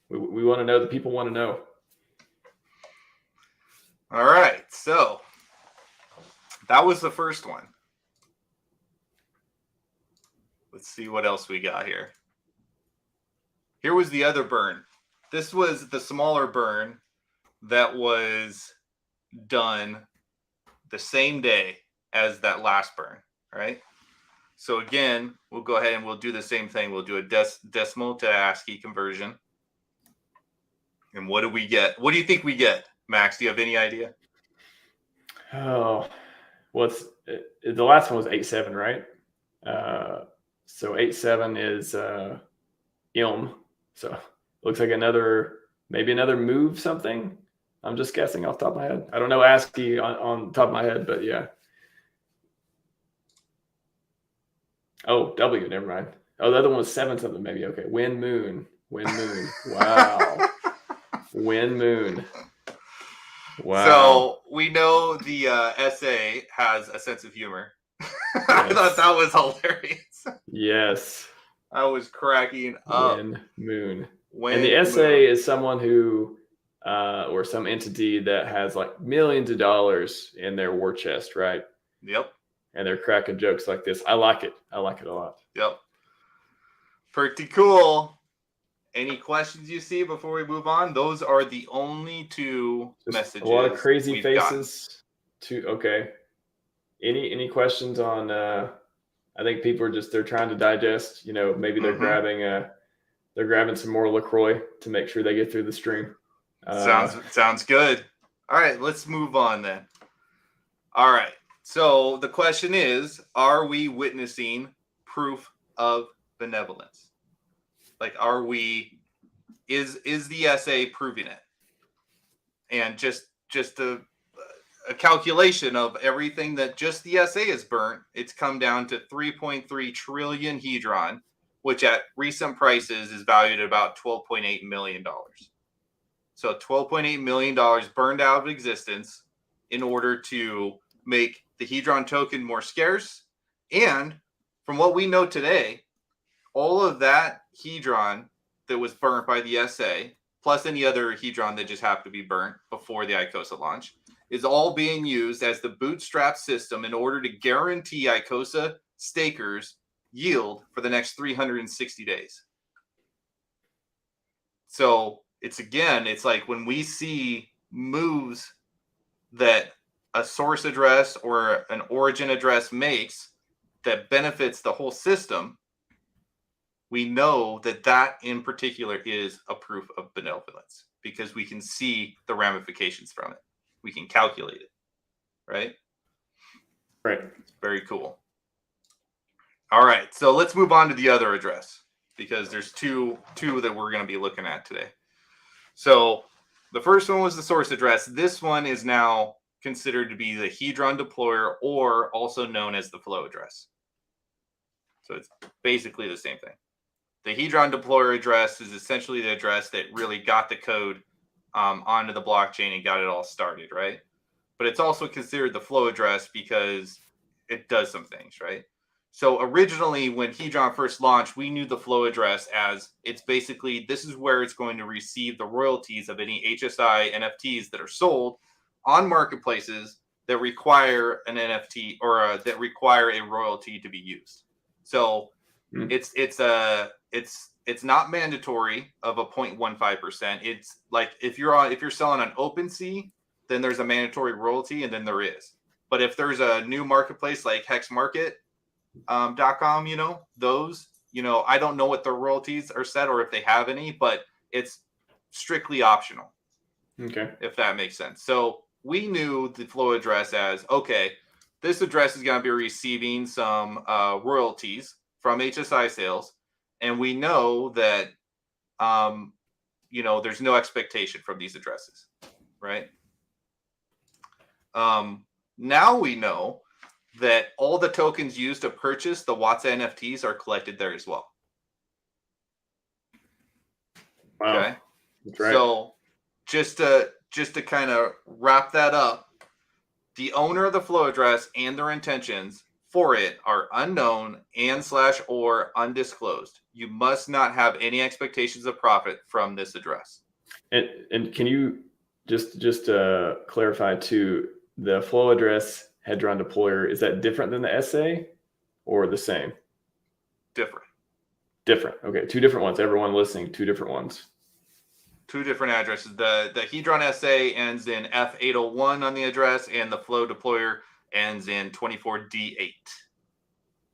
We want to know. The people want to know. All right. So that was the first one. Let's see what else we got here. Here was the other burn. This was the smaller burn that was done the same day as that last burn, right? So again, we'll go ahead and we'll do the same thing. We'll do a decimal to ASCII conversion. And what do we get? What do you think we get, Max? Do you have any idea? Oh, what's the last one was 8-7, right? So 8-7 is ILM. So it looks like maybe another move something. I'm just guessing off the top of my head. I don't know ASCII on top of my head, but yeah. Oh, W, never mind. Oh, the other one was 7 something maybe. Okay, Wind Moon. Wow. Wind Moon. Wow. So we know the SA has a sense of humor. Yes. I thought that was hilarious. Yes. I was cracking up. Wind Moon. And the SA is someone who, or some entity that has like millions of dollars in their war chest, right? Yep. And they're cracking jokes like this. I like it. I like it a lot. Yep. Pretty cool. Any questions you see before we move on? Those are the only two messages. A lot of crazy faces. Okay. Any questions on? I think people are they're trying to digest. Maybe they're grabbing some more LaCroix to make sure they get through the stream. Sounds good. All right, let's move on then. All right. So the question is, are we witnessing proof of benevolence? Like, is the SA proving it? And just a calculation of everything that just the SA has burnt, it's come down to 3.3 trillion Hedron, which at recent prices is valued at about $12.8 million. So $12.8 million burned out of existence in order to make the Hedron token more scarce. And from what we know today, all of that Hedron that was burnt by the SA, plus any other Hedron that just happened to be burnt before the Icosa launch, is all being used as the bootstrap system in order to guarantee Icosa stakers yield for the next 360 days. So it's like when we see moves that a source address or an origin address makes that benefits the whole system, we know that in particular is a proof of benevolence because we can see the ramifications from it. We can calculate it, right? Right. Very cool. All right, so let's move on to the other address because there's two that we're going to be looking at today. So the first one was the source address. This one is now considered to be the Hedron deployer, or also known as the flow address. So it's basically the same thing. The Hedron deployer address is essentially the address that really got the code onto the blockchain and got it all started, right? But it's also considered the flow address because it does some things, right? So originally, when Hedron first launched, we knew the flow address as it's basically, this is where it's going to receive the royalties of any HSI NFTs that are sold on marketplaces that require an NFT or that require a royalty to be used. So it's not mandatory of a 0.15%. It's like if you're selling on OpenSea, then there's a mandatory royalty, and then there is. But if there's a new marketplace like hexmarket.com, those, I don't know what their royalties are set or if they have any, but it's strictly optional. Okay. If that makes sense. So we knew the flow address as, okay, this address is going to be receiving some royalties from HSI sales. And we know that, there's no expectation from these addresses, right? Now we know that all the tokens used to purchase the WAATSA NFTs are collected there as well. Wow. Okay. That's right. So just to kind of wrap that up, the owner of the flow address and their intentions for it are unknown and / or undisclosed. You must not have any expectations of profit from this address. And can you just clarify too, the flow address Hedron deployer, is that different than the SA or the same? Different. Different. Okay, two different ones. Everyone listening, two different ones. Two different addresses. The Hedron SA ends in F801 on the address, and the flow deployer ends in 24D8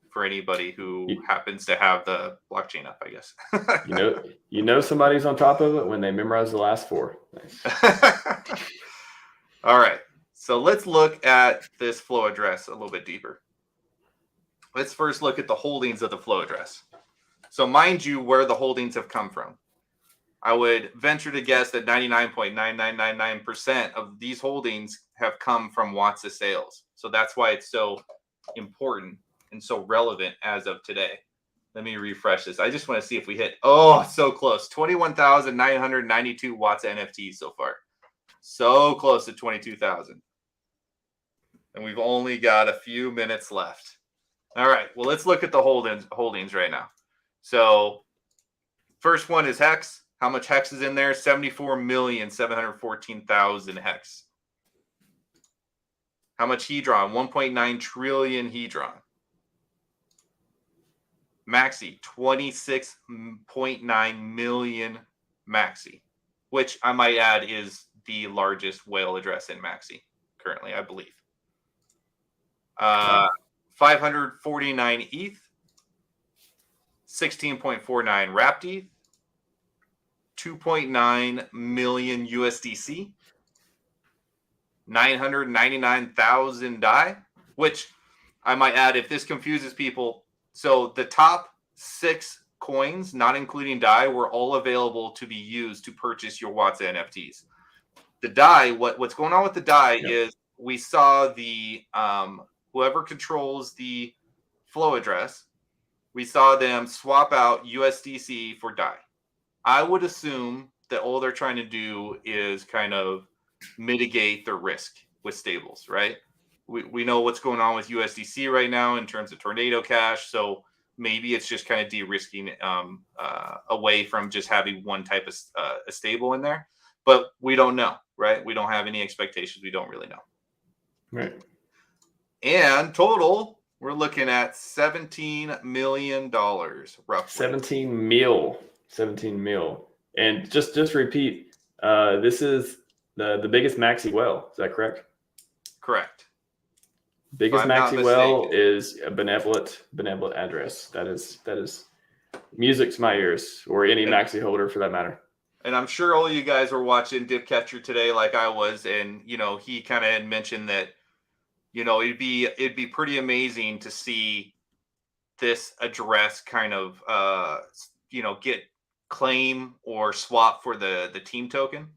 for anybody who happens to have the blockchain up, I guess. you know somebody's on top of it when they memorize the last four. Nice. All right. So let's look at this flow address a little bit deeper. Let's first look at the holdings of the flow address. So mind you, where the holdings have come from. I would venture to guess that 99.9999% of these holdings have come from WAATSA sales. So that's why it's so important and so relevant as of today. Let me refresh this. I just want to see if we hit, so close. 21,992 WAATSA NFTs so far. So close to 22,000. And we've only got a few minutes left. All right, well, let's look at the holdings right now. So first one is HEX. How much HEX is in there? 74,714,000 HEX. How much Hedron? 1.9 trillion Hedron. Maxi, 26.9 million Maxi, which I might add is the largest whale address in Maxi currently, I believe. 549 ETH, 16.49 wrapped ETH, 2.9 million USDC, 999,000 DAI, which I might add, if this confuses people, so the top 6 coins, not including DAI, were all available to be used to purchase your WAATSA NFTs. The DAI, what's going on with the DAI is we saw the whoever controls the flow address, we saw them swap out USDC for DAI. I would assume that all they're trying to do is kind of mitigate the risk with stables, right? We know what's going on with USDC right now in terms of tornado cash. So maybe it's just kind of de-risking away from just having one type of a stable in there. But we don't know, right? We don't have any expectations. We don't really know. Right. And total, we're looking at $17 million roughly. 17 mil. And just repeat, this is the biggest Maxi well. Is that correct? Correct. Biggest Maxi well is a benevolent address. That is music to my ears, or any Maxi holder for that matter. And I'm sure all you guys were watching Dipcatcher today, like I was, and he kind of had mentioned that it'd be pretty amazing to see this address kind of get claim or swap for the team token.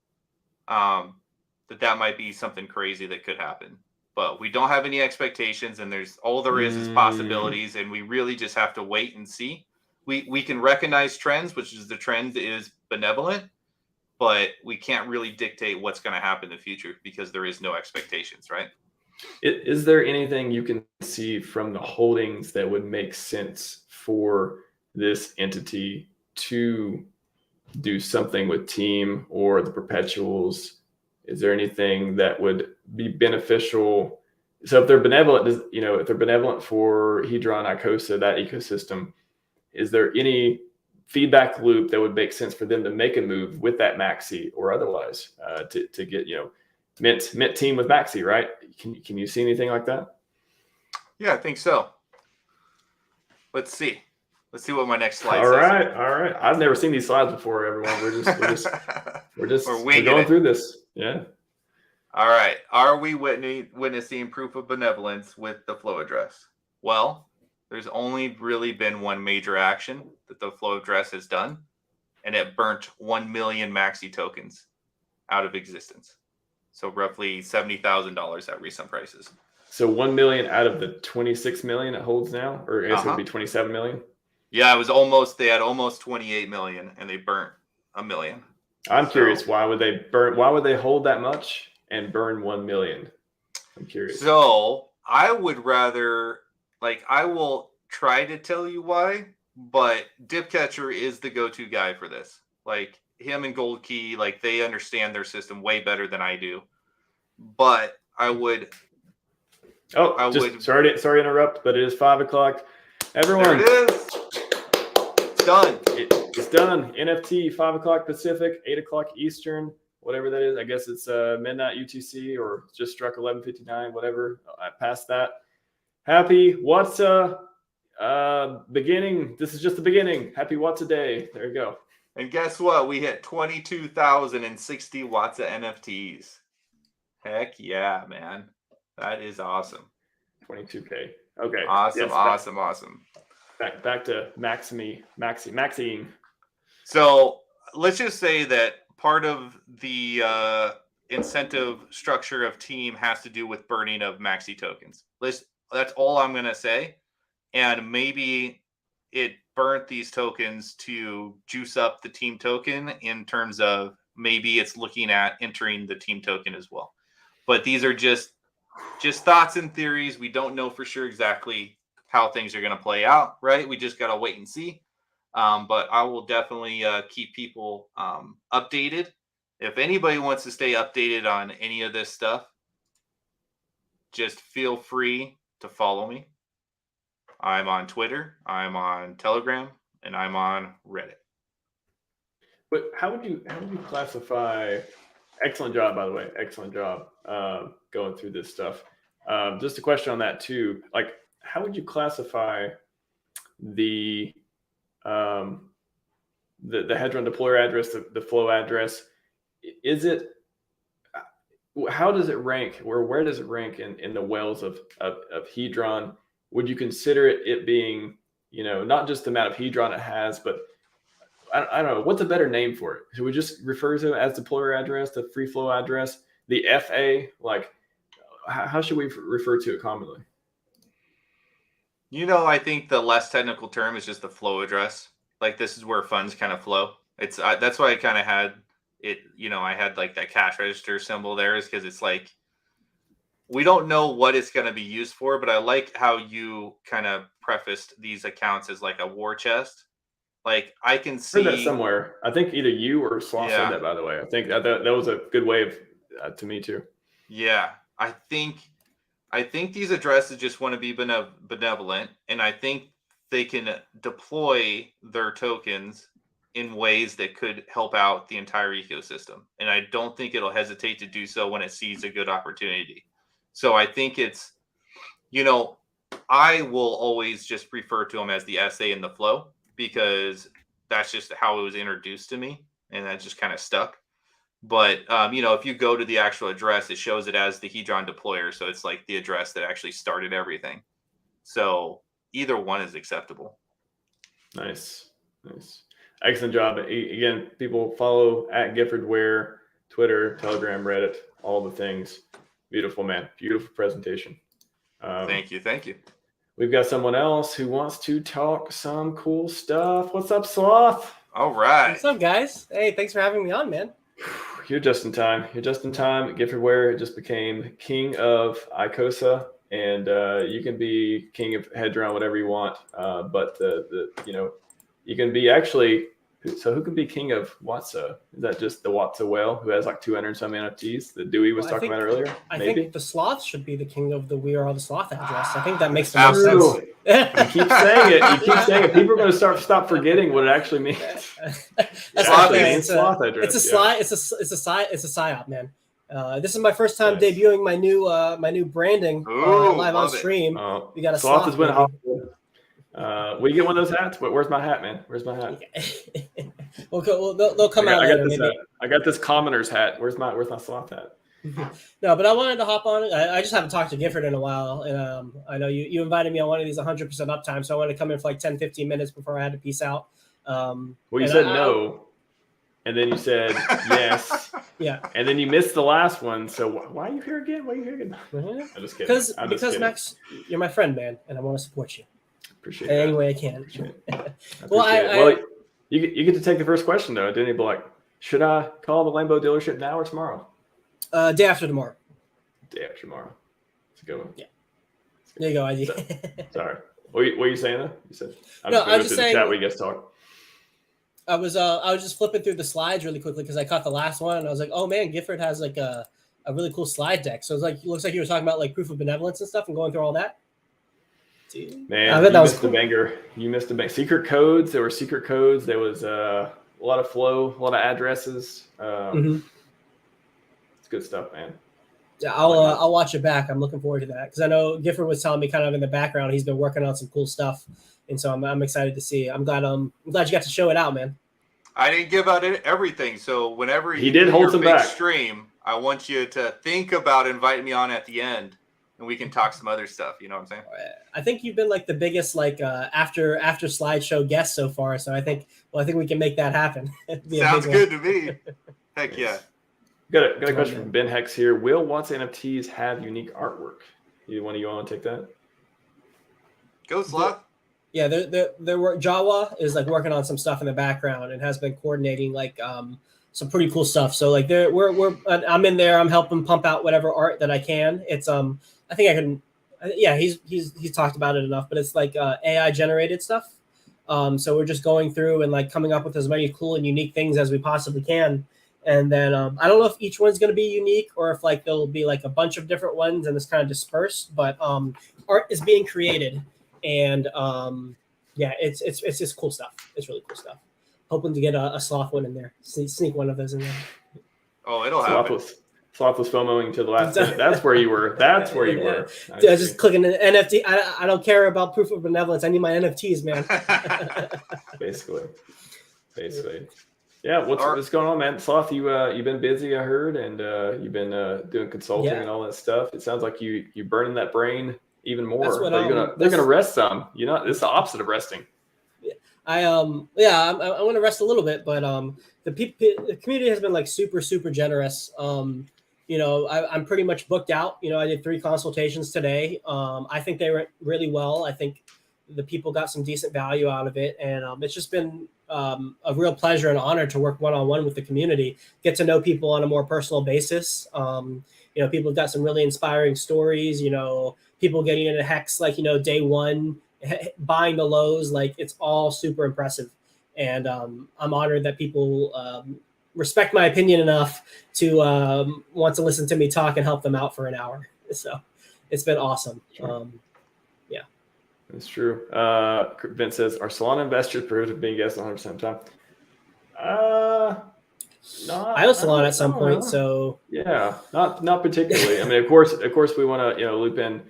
That might be something crazy that could happen. But we don't have any expectations, and there's all there is possibilities, and we really just have to wait and see. We can recognize trends, which is the trend is benevolent, but we can't really dictate what's going to happen in the future because there is no expectations, right? Is there anything you can see from the holdings that would make sense for this entity to do something with team or the perpetuals? Is there anything that would be beneficial? So if they're benevolent, if they're benevolent for Hedron, Icosa, that ecosystem, is there any feedback loop that would make sense for them to make a move with that Maxi or otherwise to get, mint team with Maxi, right? Can you see anything like that? Yeah, I think so. Let's see what my next slide says. All right. I've never seen these slides before, everyone. We're going through this. Yeah. All right. Are we witnessing proof of benevolence with the flow address? Well, there's only really been one major action that the flow address has done, and it burnt 1 million Maxi tokens out of existence. So roughly $70,000 at recent prices. So 1 million out of the 26 million it holds now, or I guess it would be 27 million. Yeah, it was almost. They had almost 28 million, and they burnt 1 million. I'm curious, why would they burn? Why would they hold that much and burn 1 million? I'm curious. So I would rather, like, I will try to tell you why, but Dipcatcher is the go-to guy for this. Like, him and Gold Key, like, they understand their system way better than I do. But I would. Sorry to interrupt, but it is 5 o'clock. Everyone, there it is. It's done. It's done. NFT 5 o'clock Pacific, 8 o'clock Eastern, whatever that is. I guess it's midnight UTC or just struck 11:59, whatever. I passed that. Happy WAATSA beginning. This is just the beginning. Happy WAATSA day. There you go. And guess what? We hit 22,060 WAATSA NFTs. Heck yeah, man. That is awesome. 22K. Okay. Awesome, yes, awesome. Back to Maxine. So let's just say that part of the incentive structure of team has to do with burning of Maxi tokens. That's all I'm going to say. And maybe it burnt these tokens to juice up the team token in terms of maybe it's looking at entering the team token as well. But these are just thoughts and theories. We don't know for sure exactly how things are going to play out, right? We just got to wait and see. But I will definitely keep people updated. If anybody wants to stay updated on any of this stuff, just feel free to follow me. I'm on Twitter, I'm on Telegram, and I'm on Reddit. But how would you classify? Excellent job, by the way. Excellent job going through this stuff. Just a question on that too. Like, how would you classify the Hedron deployer address, the flow address? Is it? How does it rank? Where does it rank in the wells of Hedron? Would you consider it being, not just the amount of Hedron it has, but I don't know, what's a better name for it? Should we just refer to it as deployer address, the free flow address, the FA? Like, how should we refer to it commonly? I think the less technical term is just the flow address. Like, this is where funds kind of flow. It's that's why I kind of had it. I had like that cash register symbol there, is because it's like, we don't know what it's going to be used for, but I like how you kind of prefaced these accounts as like a war chest. Like, I can see that somewhere. I think either you or Sloth said that, by the way. I think that was a good way of to me too. Yeah, I think these addresses just want to be benevolent, and I think they can deploy their tokens in ways that could help out the entire ecosystem. And I don't think it'll hesitate to do so when it sees a good opportunity. So I think it's, I will always just refer to them as the SA and the flow, because that's just how it was introduced to me, and that just kind of stuck. But, if you go to the actual address, it shows it as the Hedron deployer. So it's like the address that actually started everything. So either one is acceptable. Nice. Excellent job. Again, people follow at Gifford Ware, Twitter, Telegram, Reddit, all the things. Beautiful, man. Beautiful presentation. Thank you. We've got someone else who wants to talk some cool stuff. What's up, Sloth? All right. What's up, guys? Hey, thanks for having me on, man. You're just in time. Gifford Ware just became king of Icosa, and you can be king of Hedron, whatever you want. But you can be actually. So who can be king of WAATSA? Is that just the WAATSA whale who has like 200 some NFTs that Dewey was talking about earlier? I think the Sloth should be the king of the We Are All the Sloth address. I think that makes the most sense. You keep saying it. People are going to stop forgetting what it actually means. That's Sloth address. It's a psyop, man. This is my first time debuting my new branding live on stream. We got a Sloth. Has went Hollywood. We get one of those hats, but where's my hat, man? Where's my hat? They'll come out later. I got this commoner's hat. Where's my Sloth hat? No, but I wanted to hop on. I just haven't talked to Gifford in a while, and I know you invited me on one of these 100% uptime, so I wanted to come in for like 10-15 minutes before I had to peace out. Well, you said no. and then you said yes. Yeah. And then you missed the last one. So why are you here again? Why are you here again? Mhm. I'm just kidding. Because Max, you're my friend, man, and I want to support you. Appreciate in that. any way I can. Well, you get to take the first question though. Didn't you be like, should I call the Lambo dealership now or tomorrow? Day after tomorrow. Day after tomorrow. It's a good one. Yeah. There you go, ID. Sorry. What were you saying though? You said I was just saying. The chat we guys talk. I was just flipping through the slides really quickly because I caught the last one and I was like, oh man, Gifford has like a really cool slide deck. So it's like, it looks like you were talking about like proof of benevolence and stuff and going through all that. Dude. Man, I bet that was cool. You missed the bank. Secret codes. There were secret codes. There was a lot of flow, a lot of addresses. It's good stuff, man. Yeah, I'll watch it back. I'm looking forward to that because I know Gifford was telling me kind of in the background he's been working on some cool stuff, and so I'm excited to see. I'm glad you got to show it out, man. I didn't give out everything, so whenever he did hold some back stream, I want you to think about inviting me on at the end, and we can talk some other stuff. You know what I'm saying? I think you've been like the biggest like after slideshow guest so far, so I think we can make that happen. Sounds good to me. Heck yeah. Got a question from Ben Hex here. Will WAATSA NFTs have unique artwork? Either one of you want to take that? Go Sloth. Yeah, there were Jawa is like working on some stuff in the background and has been coordinating like some pretty cool stuff. So like I'm in there. I'm helping pump out whatever art that I can. It's I think I can. Yeah, he's talked about it enough, but it's like AI generated stuff. So we're just going through and like coming up with as many cool and unique things as we possibly can. And then I don't know if each one's going to be unique or if like there'll be like a bunch of different ones and it's kind of dispersed. But art is being created, and yeah, it's just cool stuff. It's really cool stuff. Hoping to get a Sloth one in there. Sneak one of those in there. Oh, it'll happen. Sloth was FOMOing to the last minute. That's where you were. That's where you were. Yeah, just clicking an NFT. I don't care about proof of benevolence. I need my NFTs, man. Basically. Yeah, what's going on, man? Sloth, you've been busy, I heard, and you've been doing consulting and all that stuff. It sounds like you burning that brain even more. They're gonna rest some. It's the opposite of resting. I want to rest a little bit, but the community has been like super generous. I'm pretty much booked out. I did 3 consultations today. I think they went really well. I think the people got some decent value out of it, and it's just been a real pleasure and honor to work one-on-one with the community, get to know people on a more personal basis. People have got some really inspiring stories, people getting into HEX, like, day one, buying the lows, like it's all super impressive. And I'm honored that people respect my opinion enough to want to listen to me talk and help them out for an hour. So it's been awesome. Sure. It's true. Vince says, are Solana investors approved of being guests 100% of the time? I owe Solana at some point, so yeah, not particularly. I mean, of course, we want to loop in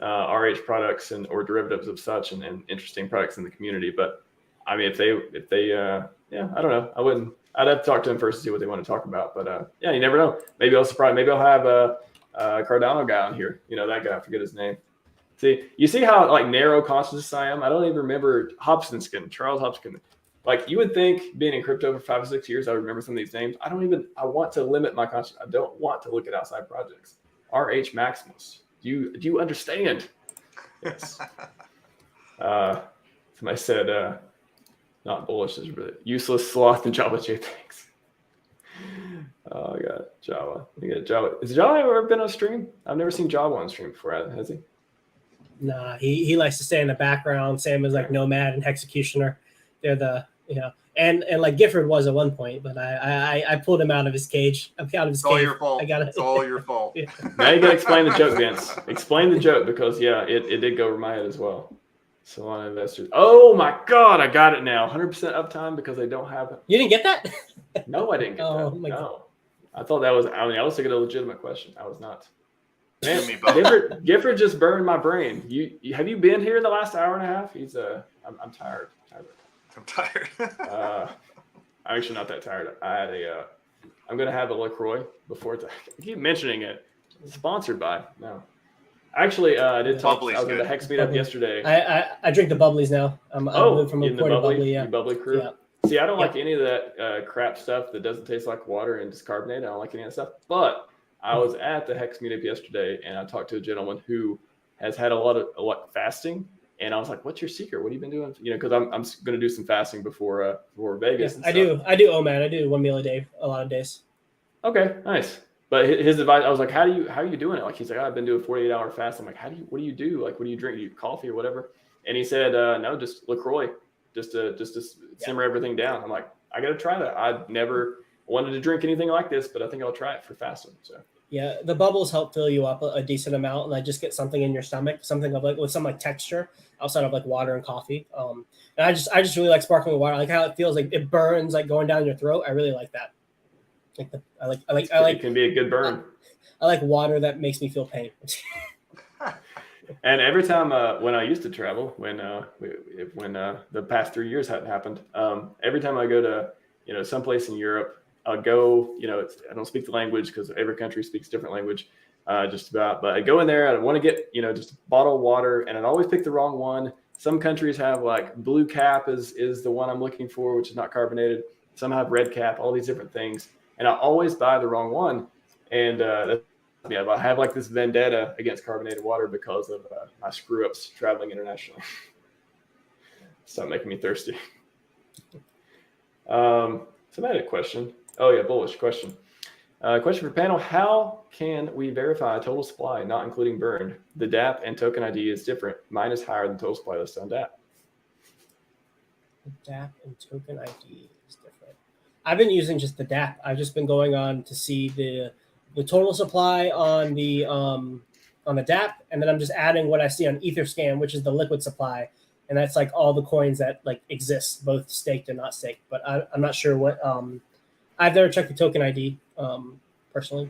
RH products or derivatives of such and interesting products in the community. But I mean, if they I don't know. I'd have to talk to them first to see what they want to talk about. But you never know. Maybe I'll surprise. Maybe I'll have a Cardano guy on here. That guy. I forget his name. You see how like narrow consciousness I am? I don't even remember Charles Hopkins. Like you would think being in crypto for 5 or 6 years, I would remember some of these names. I want to limit my consciousness. I don't want to look at outside projects. RHMax. Do you understand? Yes. Somebody said, not bullish, is really useless Sloth and Java J. Thanks. Oh, I got Java. Java. Has Java ever been on stream? I've never seen Java on stream before, has he? Nah, he likes to stay in the background. Same as like Nomad and Executioner. They're the and like Gifford was at one point, but I pulled him out of his cage. I'm out of his cage. All your fault. It's all your fault. Yeah. Now you gotta explain the joke, Vince. Explain the joke because it did go over my head as well. Solana investors. Oh my God, I got it now. 100% uptime because they don't have it. You didn't get that? No, I didn't get that. No. I thought that was. I was thinking a legitimate question. I was not. Man, Gifford just burned my brain. You have you been here in the last hour and a half? I'm tired. I'm tired. I'm actually not that tired. I'm gonna have a LaCroix before. I keep mentioning it. Sponsored by no. Actually, I did talk. I was at the HEX meetup yesterday. I drink the bubblies now. I'm moved from a in the bubbly crew. See, I don't like any of that crap stuff that doesn't taste like water and is carbonated. I don't like any of that stuff. But I was at the HEX meetup yesterday, and I talked to a gentleman who has had a lot fasting, and I was like, "What's your secret? What have you been doing?" Because I'm going to do some fasting before Vegas. I do. Oh man, I do 1 meal a day, a lot of days. Okay, nice. But his advice, I was like, how are you doing it? Like, he's like, I've been doing 48-hour fast. I'm like, what do you do? Like, what do you drink? Do you coffee or whatever? And he said, no, just LaCroix, just to simmer everything down. I'm like, I got to try that. I'd never wanted to drink anything like this, but I think I'll try it for fasting. So yeah, the bubbles help fill you up a decent amount, and I just get something in your stomach, something of like with some like texture outside of like water and coffee. And I just really like sparkling water. I like how it feels, like it burns, like going down your throat. I really like that. It can be a good burn. I like water that makes me feel pain. And every time when I used to travel, when the past 3 years hadn't happened, every time I go to someplace in Europe, I'll go. I don't speak the language because every country speaks different language, just about. But I go in there, I want to get just a bottle of water, and I'd always pick the wrong one. Some countries have like blue cap is the one I'm looking for, which is not carbonated. Some have red cap, all these different things. And I always buy the wrong one. And I have like this vendetta against carbonated water because of my screw ups traveling internationally. Stop making me thirsty. Somebody had a question. Oh yeah, bullish question. Question for panel. How can we verify total supply, not including burned? The DApp and token ID is different. Mine is higher than total supply listed on DApp. The DApp and token ID is different. I've been using just the DApp. I've just been going on to see the total supply on the DApp, and then I'm just adding what I see on Etherscan, which is the liquid supply, and that's like all the coins that like exist, both staked and not staked. But I'm not sure what. I've never checked the token ID personally.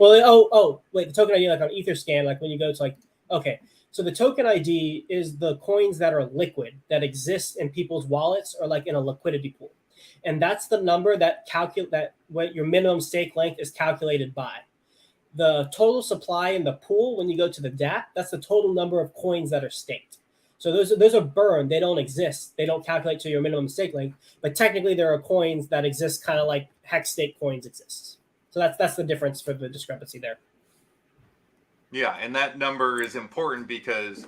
Well, wait, the token ID like on Etherscan, like when you go to like so the token ID is the coins that are liquid that exist in people's wallets or like in a liquidity pool. And that's the number that what your minimum stake length is calculated by. The total supply in the pool, when you go to the DApp, that's the total number of coins that are staked. So those are burned. They don't exist. They don't calculate to your minimum stake length. But technically, there are coins that exist kind of like HEX stake coins exist. So that's the difference for the discrepancy there. Yeah, and that number is important because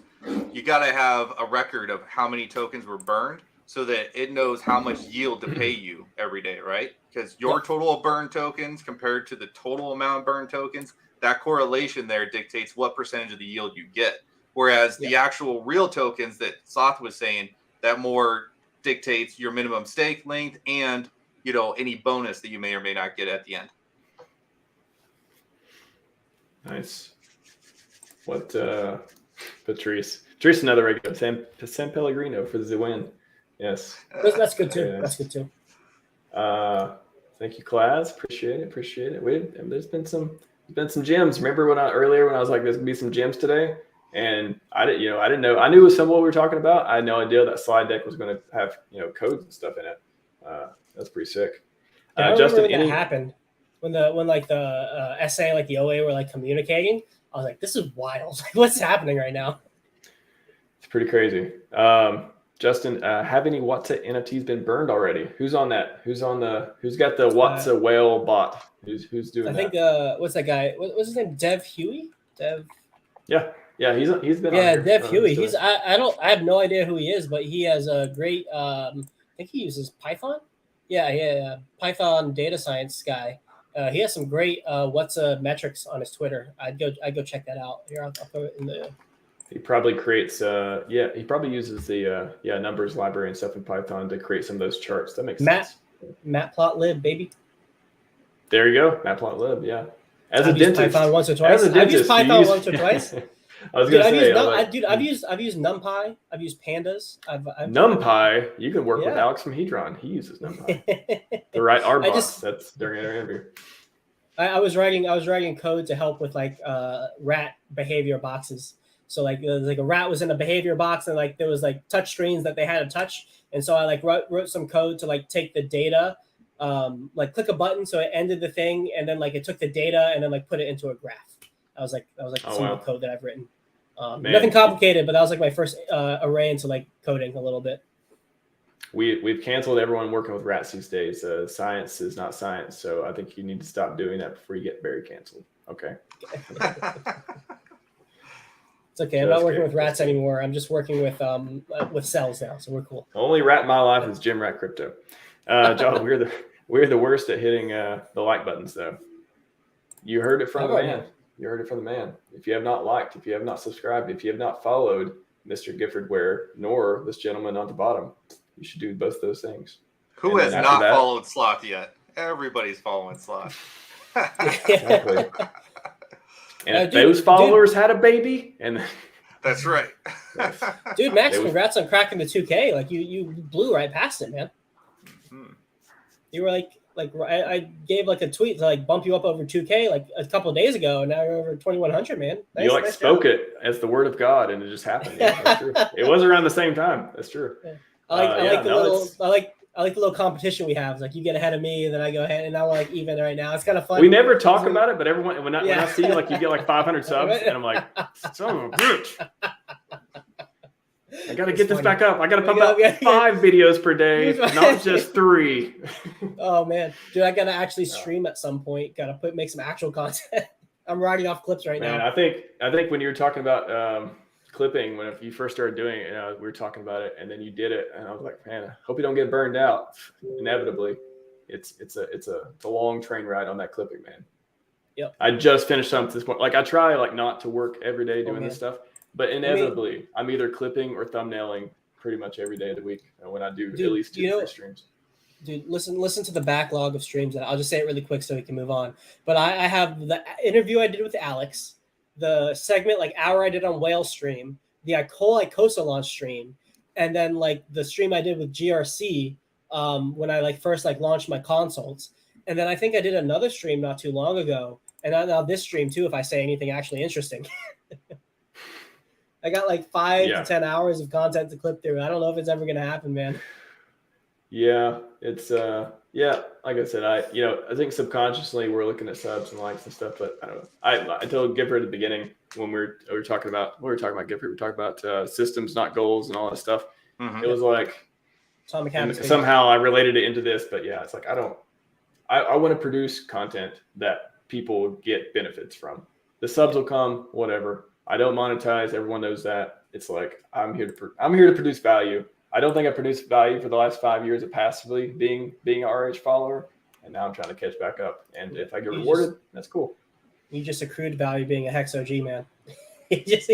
you got to have a record of how many tokens were burned, so that it knows how much yield to pay you every day, right? Because your total of burned tokens compared to the total amount of burned tokens, that correlation there dictates what percentage of the yield you get. Whereas the actual real tokens that Sloth was saying, that more dictates your minimum stake length and any bonus that you may or may not get at the end. Nice. What Patrice, another regular. San Pellegrino for the win. Yes. That's good too. That's good too. Thank you, Class. Appreciate it. There's been some gems. Remember when I was like, there's gonna be some gems today, and I didn't know. I knew some of what we were talking about. I had no idea that slide deck was gonna have codes and stuff in it. That's pretty sick. I Justin, when that happened when the SA like the OA were like communicating. I was like, this is wild. What's happening right now? It's pretty crazy. Justin, have any WAATSA NFTs been burned already? Who's on that? Who's got the WAATSA whale bot? Who's doing that? I think what's that guy? What's his name? Dev Huey? Yeah, he's been. Yeah, Dev Huey. I have no idea who he is, but he has a great. I think he uses Python. Yeah, Python data science guy. He has some great WAATSA metrics on his Twitter. I'd go check that out. Here, I'll throw it in the. He probably creates, he probably uses the numbers library and stuff in Python to create some of those charts. That makes sense. Matplotlib, baby. There you go, Matplotlib. Yeah. I've used Python once or twice. I've used Python once or twice. I was gonna say, I've used NumPy. I've used Pandas. I've NumPy. You can work with Alex from Hedron. He uses NumPy. The right RBox. That's during an interview. I was writing code to help with like rat behavior boxes. So like a rat was in a behavior box, and like there was like touch screens that they had to touch, and so I like wrote some code to like take the data, like click a button so it ended the thing, and then like it took the data and then like put it into a graph. That was some of the code that I've written. Nothing complicated, but that was like my first array into like coding a little bit. we've canceled everyone working with rats these days. Science is not science, so I think you need to stop doing that before you get very canceled. Okay. It's okay. I'm not working with rats anymore. I'm just working with cells now, so we're cool. The only rat in my life is Jim Rat Crypto. John, we're the worst at hitting the like buttons, though. You heard it from the man. You heard it from the man. If you have not liked, if you have not subscribed, if you have not followed Mr. Gifford Ware nor this gentleman on the bottom, you should do both those things. Who has not followed Sloth yet? Everybody's following Sloth. Exactly. And if those followers had a baby, and that's right. Yes. Dude, Max, congrats on cracking the 2K. Like you blew right past it, man. Mm-hmm. You were like I gave like a tweet to like bump you up over 2K like a couple of days ago, and now you're over 2100, man. Nice, you like nice spoke job. it as the word of God, and it just happened. Yeah, that's true. It was around the same time. That's true. Yeah. I like the little competition we have. It's like you get ahead of me, and then I go ahead, and now we're like even right now. It's kind of fun. We never talk about it, but everyone when I see like you get like 500 subs, and I'm like, son of a bitch. I got to get this back up. I got to pump out 5 videos per day, not just 3. Oh man, dude, I got to actually stream at some point. Got to make some actual content. I'm writing off clips right now. I think when you were talking about clipping, when you first started doing it, we were talking about it, and then you did it, and I was like, man, I hope you don't get burned out. Inevitably, it's a long train ride on that clipping, man. Yep. I just finished something this morning. Like I try like not to work every day doing this stuff. But inevitably, I'm either clipping or thumbnailing pretty much every day of the week when I do at least 2 streams. Dude, listen to the backlog of streams. And I'll just say it really quick so we can move on. But I have the interview I did with Alex, the segment like hour I did on Whale stream, the whole Icosa launch stream, and then like the stream I did with GRC when I like first like launched my consults. And then I think I did another stream not too long ago. And now this stream too, if I say anything actually interesting. I got like 5 to 10 hours of content to clip through. I don't know if it's ever going to happen, man. Yeah, it's like I said, I think subconsciously we're looking at subs and likes and stuff, but I don't know. I told Gifford at the beginning when we were talking about Gifford, we were talking about systems, not goals, and all that stuff. Mm-hmm. It was like somehow I related it into this, but yeah, it's like I want to produce content that people get benefits from. The subs will come, whatever. I don't monetize. Everyone knows that. It's like I'm here to produce value. I don't think I produced value for the last 5 years of passively being an RH follower, and now I'm trying to catch back up. And if I get rewarded, that's cool. You just accrued value being a HEX OG, man. It's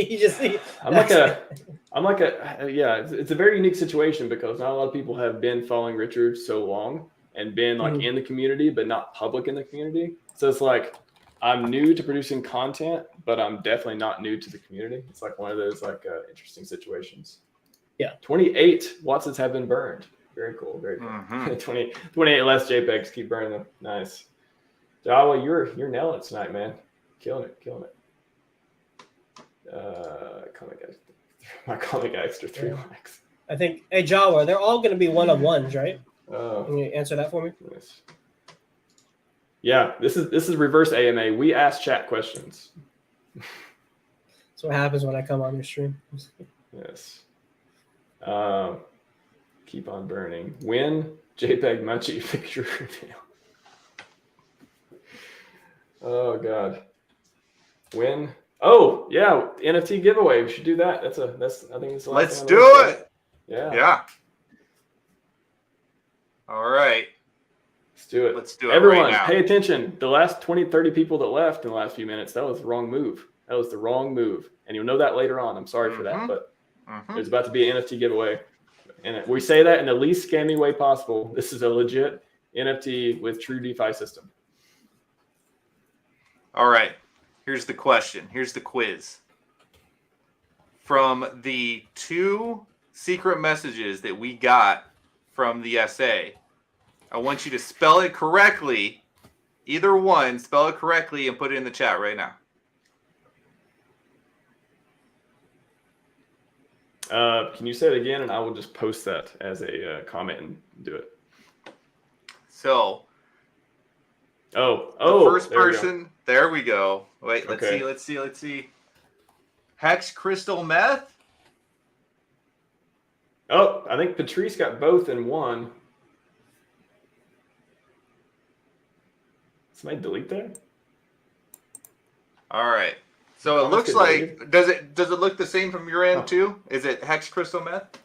a very unique situation because not a lot of people have been following Richard so long and been like in the community, but not public in the community. So it's like I'm new to producing content, but I'm definitely not new to the community. It's like one of those like interesting situations. Yeah. 28 WAATSAs have been burned. Very cool. Very cool. Mm-hmm. 28 less JPEGs. Keep burning them. Nice. Jawa, you're nailing it tonight, man. Killing it. My comic extra 3 likes. I think, hey, Jawa, they're all going to be one-of-ones, right? Can you answer that for me? Yes. Yeah, this is reverse AMA. We ask chat questions. That's what happens when I come on your stream. Yes. Keep on burning. When JPEG Munchie picture reveal. Oh God. When? Oh yeah, NFT giveaway. We should do that. That's I think it's the last. Let's do it. Yeah. All right. Let's do it. Let's do it. Everyone, right now. Pay attention. The last 20, 30 people that left in the last few minutes, that was the wrong move. That was the wrong move. And you'll know that later on. I'm sorry for that, but there's about to be an NFT giveaway. And we say that in the least scammy way possible. This is a legit NFT with true DeFi system. All right. Here's the question. Here's the quiz. From the 2 secret messages that we got from the SA, I want you to spell it correctly. Either one, spell it correctly and put it in the chat right now. Can you say it again? And I will just post that as a comment and do it. So, the first person. There we go. Wait, let's see. Hex crystal meth. Oh, I think Patrice got both in one. Somebody delete that? All right. So it Comments looks get like does it look the same from your end Oh. too? Is it hex crystal meth?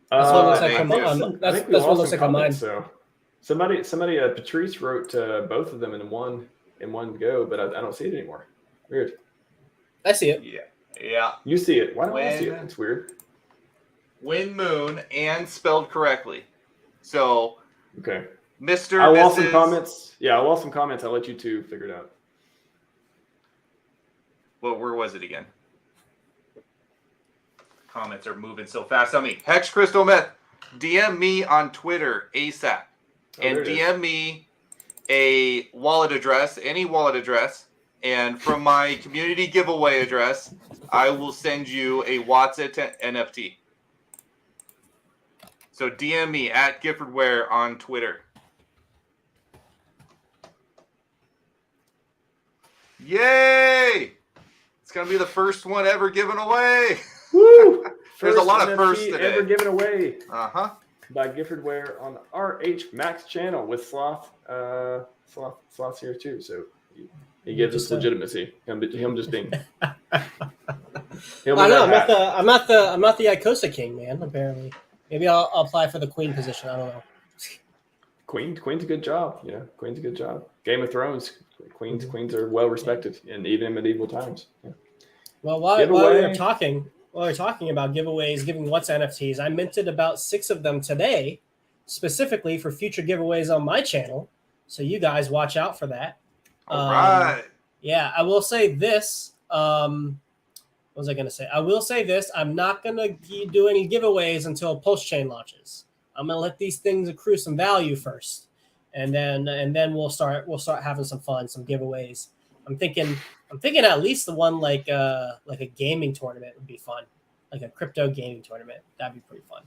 That's what it looks I like think on we mine. lost That's some what it looks like on mine. comments, so somebody Patrice wrote both of them in one go, but I don't see it anymore. Weird. I see it. Yeah. You see it. Why don't I see it? It's weird. Wind Moon and spelled correctly. So Okay. Mr. I lost some Mrs. comments. Yeah, I lost some comments. I'll let you two figure it out. Well, where was it again? Comments are moving so fast on me. Hex Crystal Meth, DM me on Twitter ASAP. And DM me a wallet address, any wallet address. And from my community giveaway address, I will send you a WAATSA NFT. So DM me at GiffordWare on Twitter. Yay! It's going to be the first one ever given away. Woo! There's a lot of NFT firsts today. ever given away Uh-huh. by GiffordWare on the RHMax channel with Sloth. Sloth's here too, so he gives us legitimacy. Him just being. I don't know. I'm not the Icosa King, man. Apparently, maybe I'll apply for the Queen position. I don't know. Queen's a good job. Yeah, Queen's a good job. Game of Thrones. Queens are well respected, and even in medieval times. Yeah. Well, while we're talking about giveaways, giving what's NFTs, I minted about 6 of them today, specifically for future giveaways on my channel. So you guys watch out for that. All right. Yeah, I will say this. What was I going to say? I will say this. I'm not going to do any giveaways until PulseChain launches. I'm going to let these things accrue some value first, and then we'll start having some fun, some giveaways. I'm thinking at least the one like a gaming tournament would be fun, like a crypto gaming tournament. That'd be pretty fun.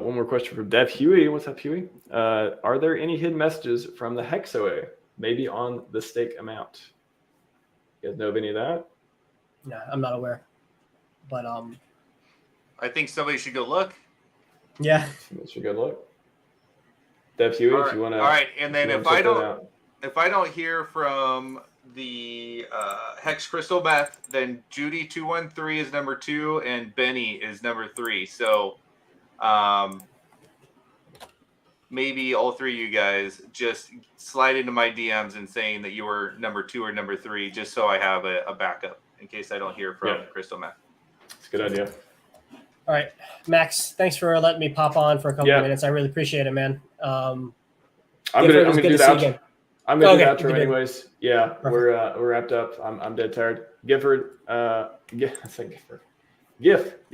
One more question from Dev Huey. What's up, Huey? Are there any hidden messages from the HEX OA, maybe on the stake amount? You guys know of any of that? No, I'm not aware. But I think somebody should go look. Yeah. Somebody should go look. Dev Huey, if you want to. All right, and then if I don't hear from the Hex Crystal Meth, then Judy 213 is number 2 and Benny is number 3. So maybe all 3 of you guys just slide into my DMs and saying that you were number 2 or number 3, just so I have a backup in case I don't hear from Crystal Meth. It's a good idea. All right, Max, thanks for letting me pop on for a couple of minutes. I really appreciate it, man. I'm gonna do the outro anyways. Yeah, perfect. We're wrapped up. I'm dead tired. Gifford, Giff.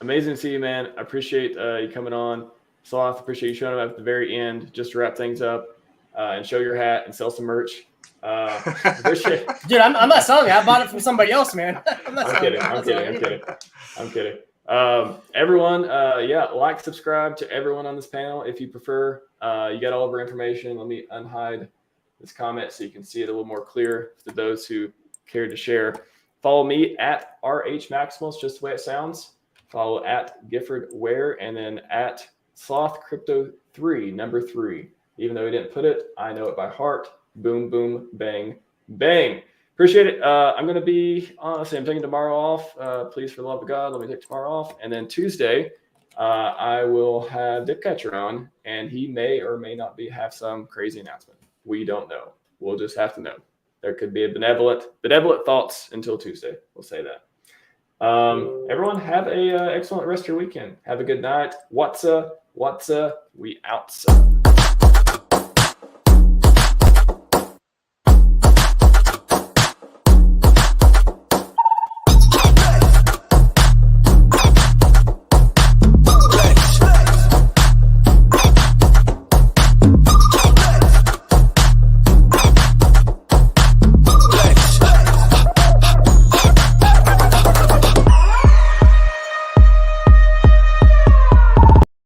Amazing to see you, man. I appreciate you coming on. Sloth, appreciate you showing up at the very end just to wrap things up and show your hat and sell some merch. Dude, I'm not selling it. I bought it from somebody else, man. I'm kidding. Everyone, like, subscribe to everyone on this panel if you prefer. You got all of our information. Let me unhide this comment so you can see it a little more clear to those who care to share. Follow me at RHMaximus, just the way it sounds. Follow at GiffordWare and then at Sloth Crypto 3, number 3. Even though he didn't put it, I know it by heart. Boom, boom, bang, bang. Appreciate it. I'm going to be, honestly, I'm taking tomorrow off. Please, for the love of God, let me take tomorrow off. And then Tuesday, I will have Dipcatcher on, and he may or may not have some crazy announcement. We don't know. We'll just have to know. There could be a benevolent thoughts until Tuesday. We'll say that. Everyone, have a excellent rest of your weekend. Have a good night. WAATSA, we outside.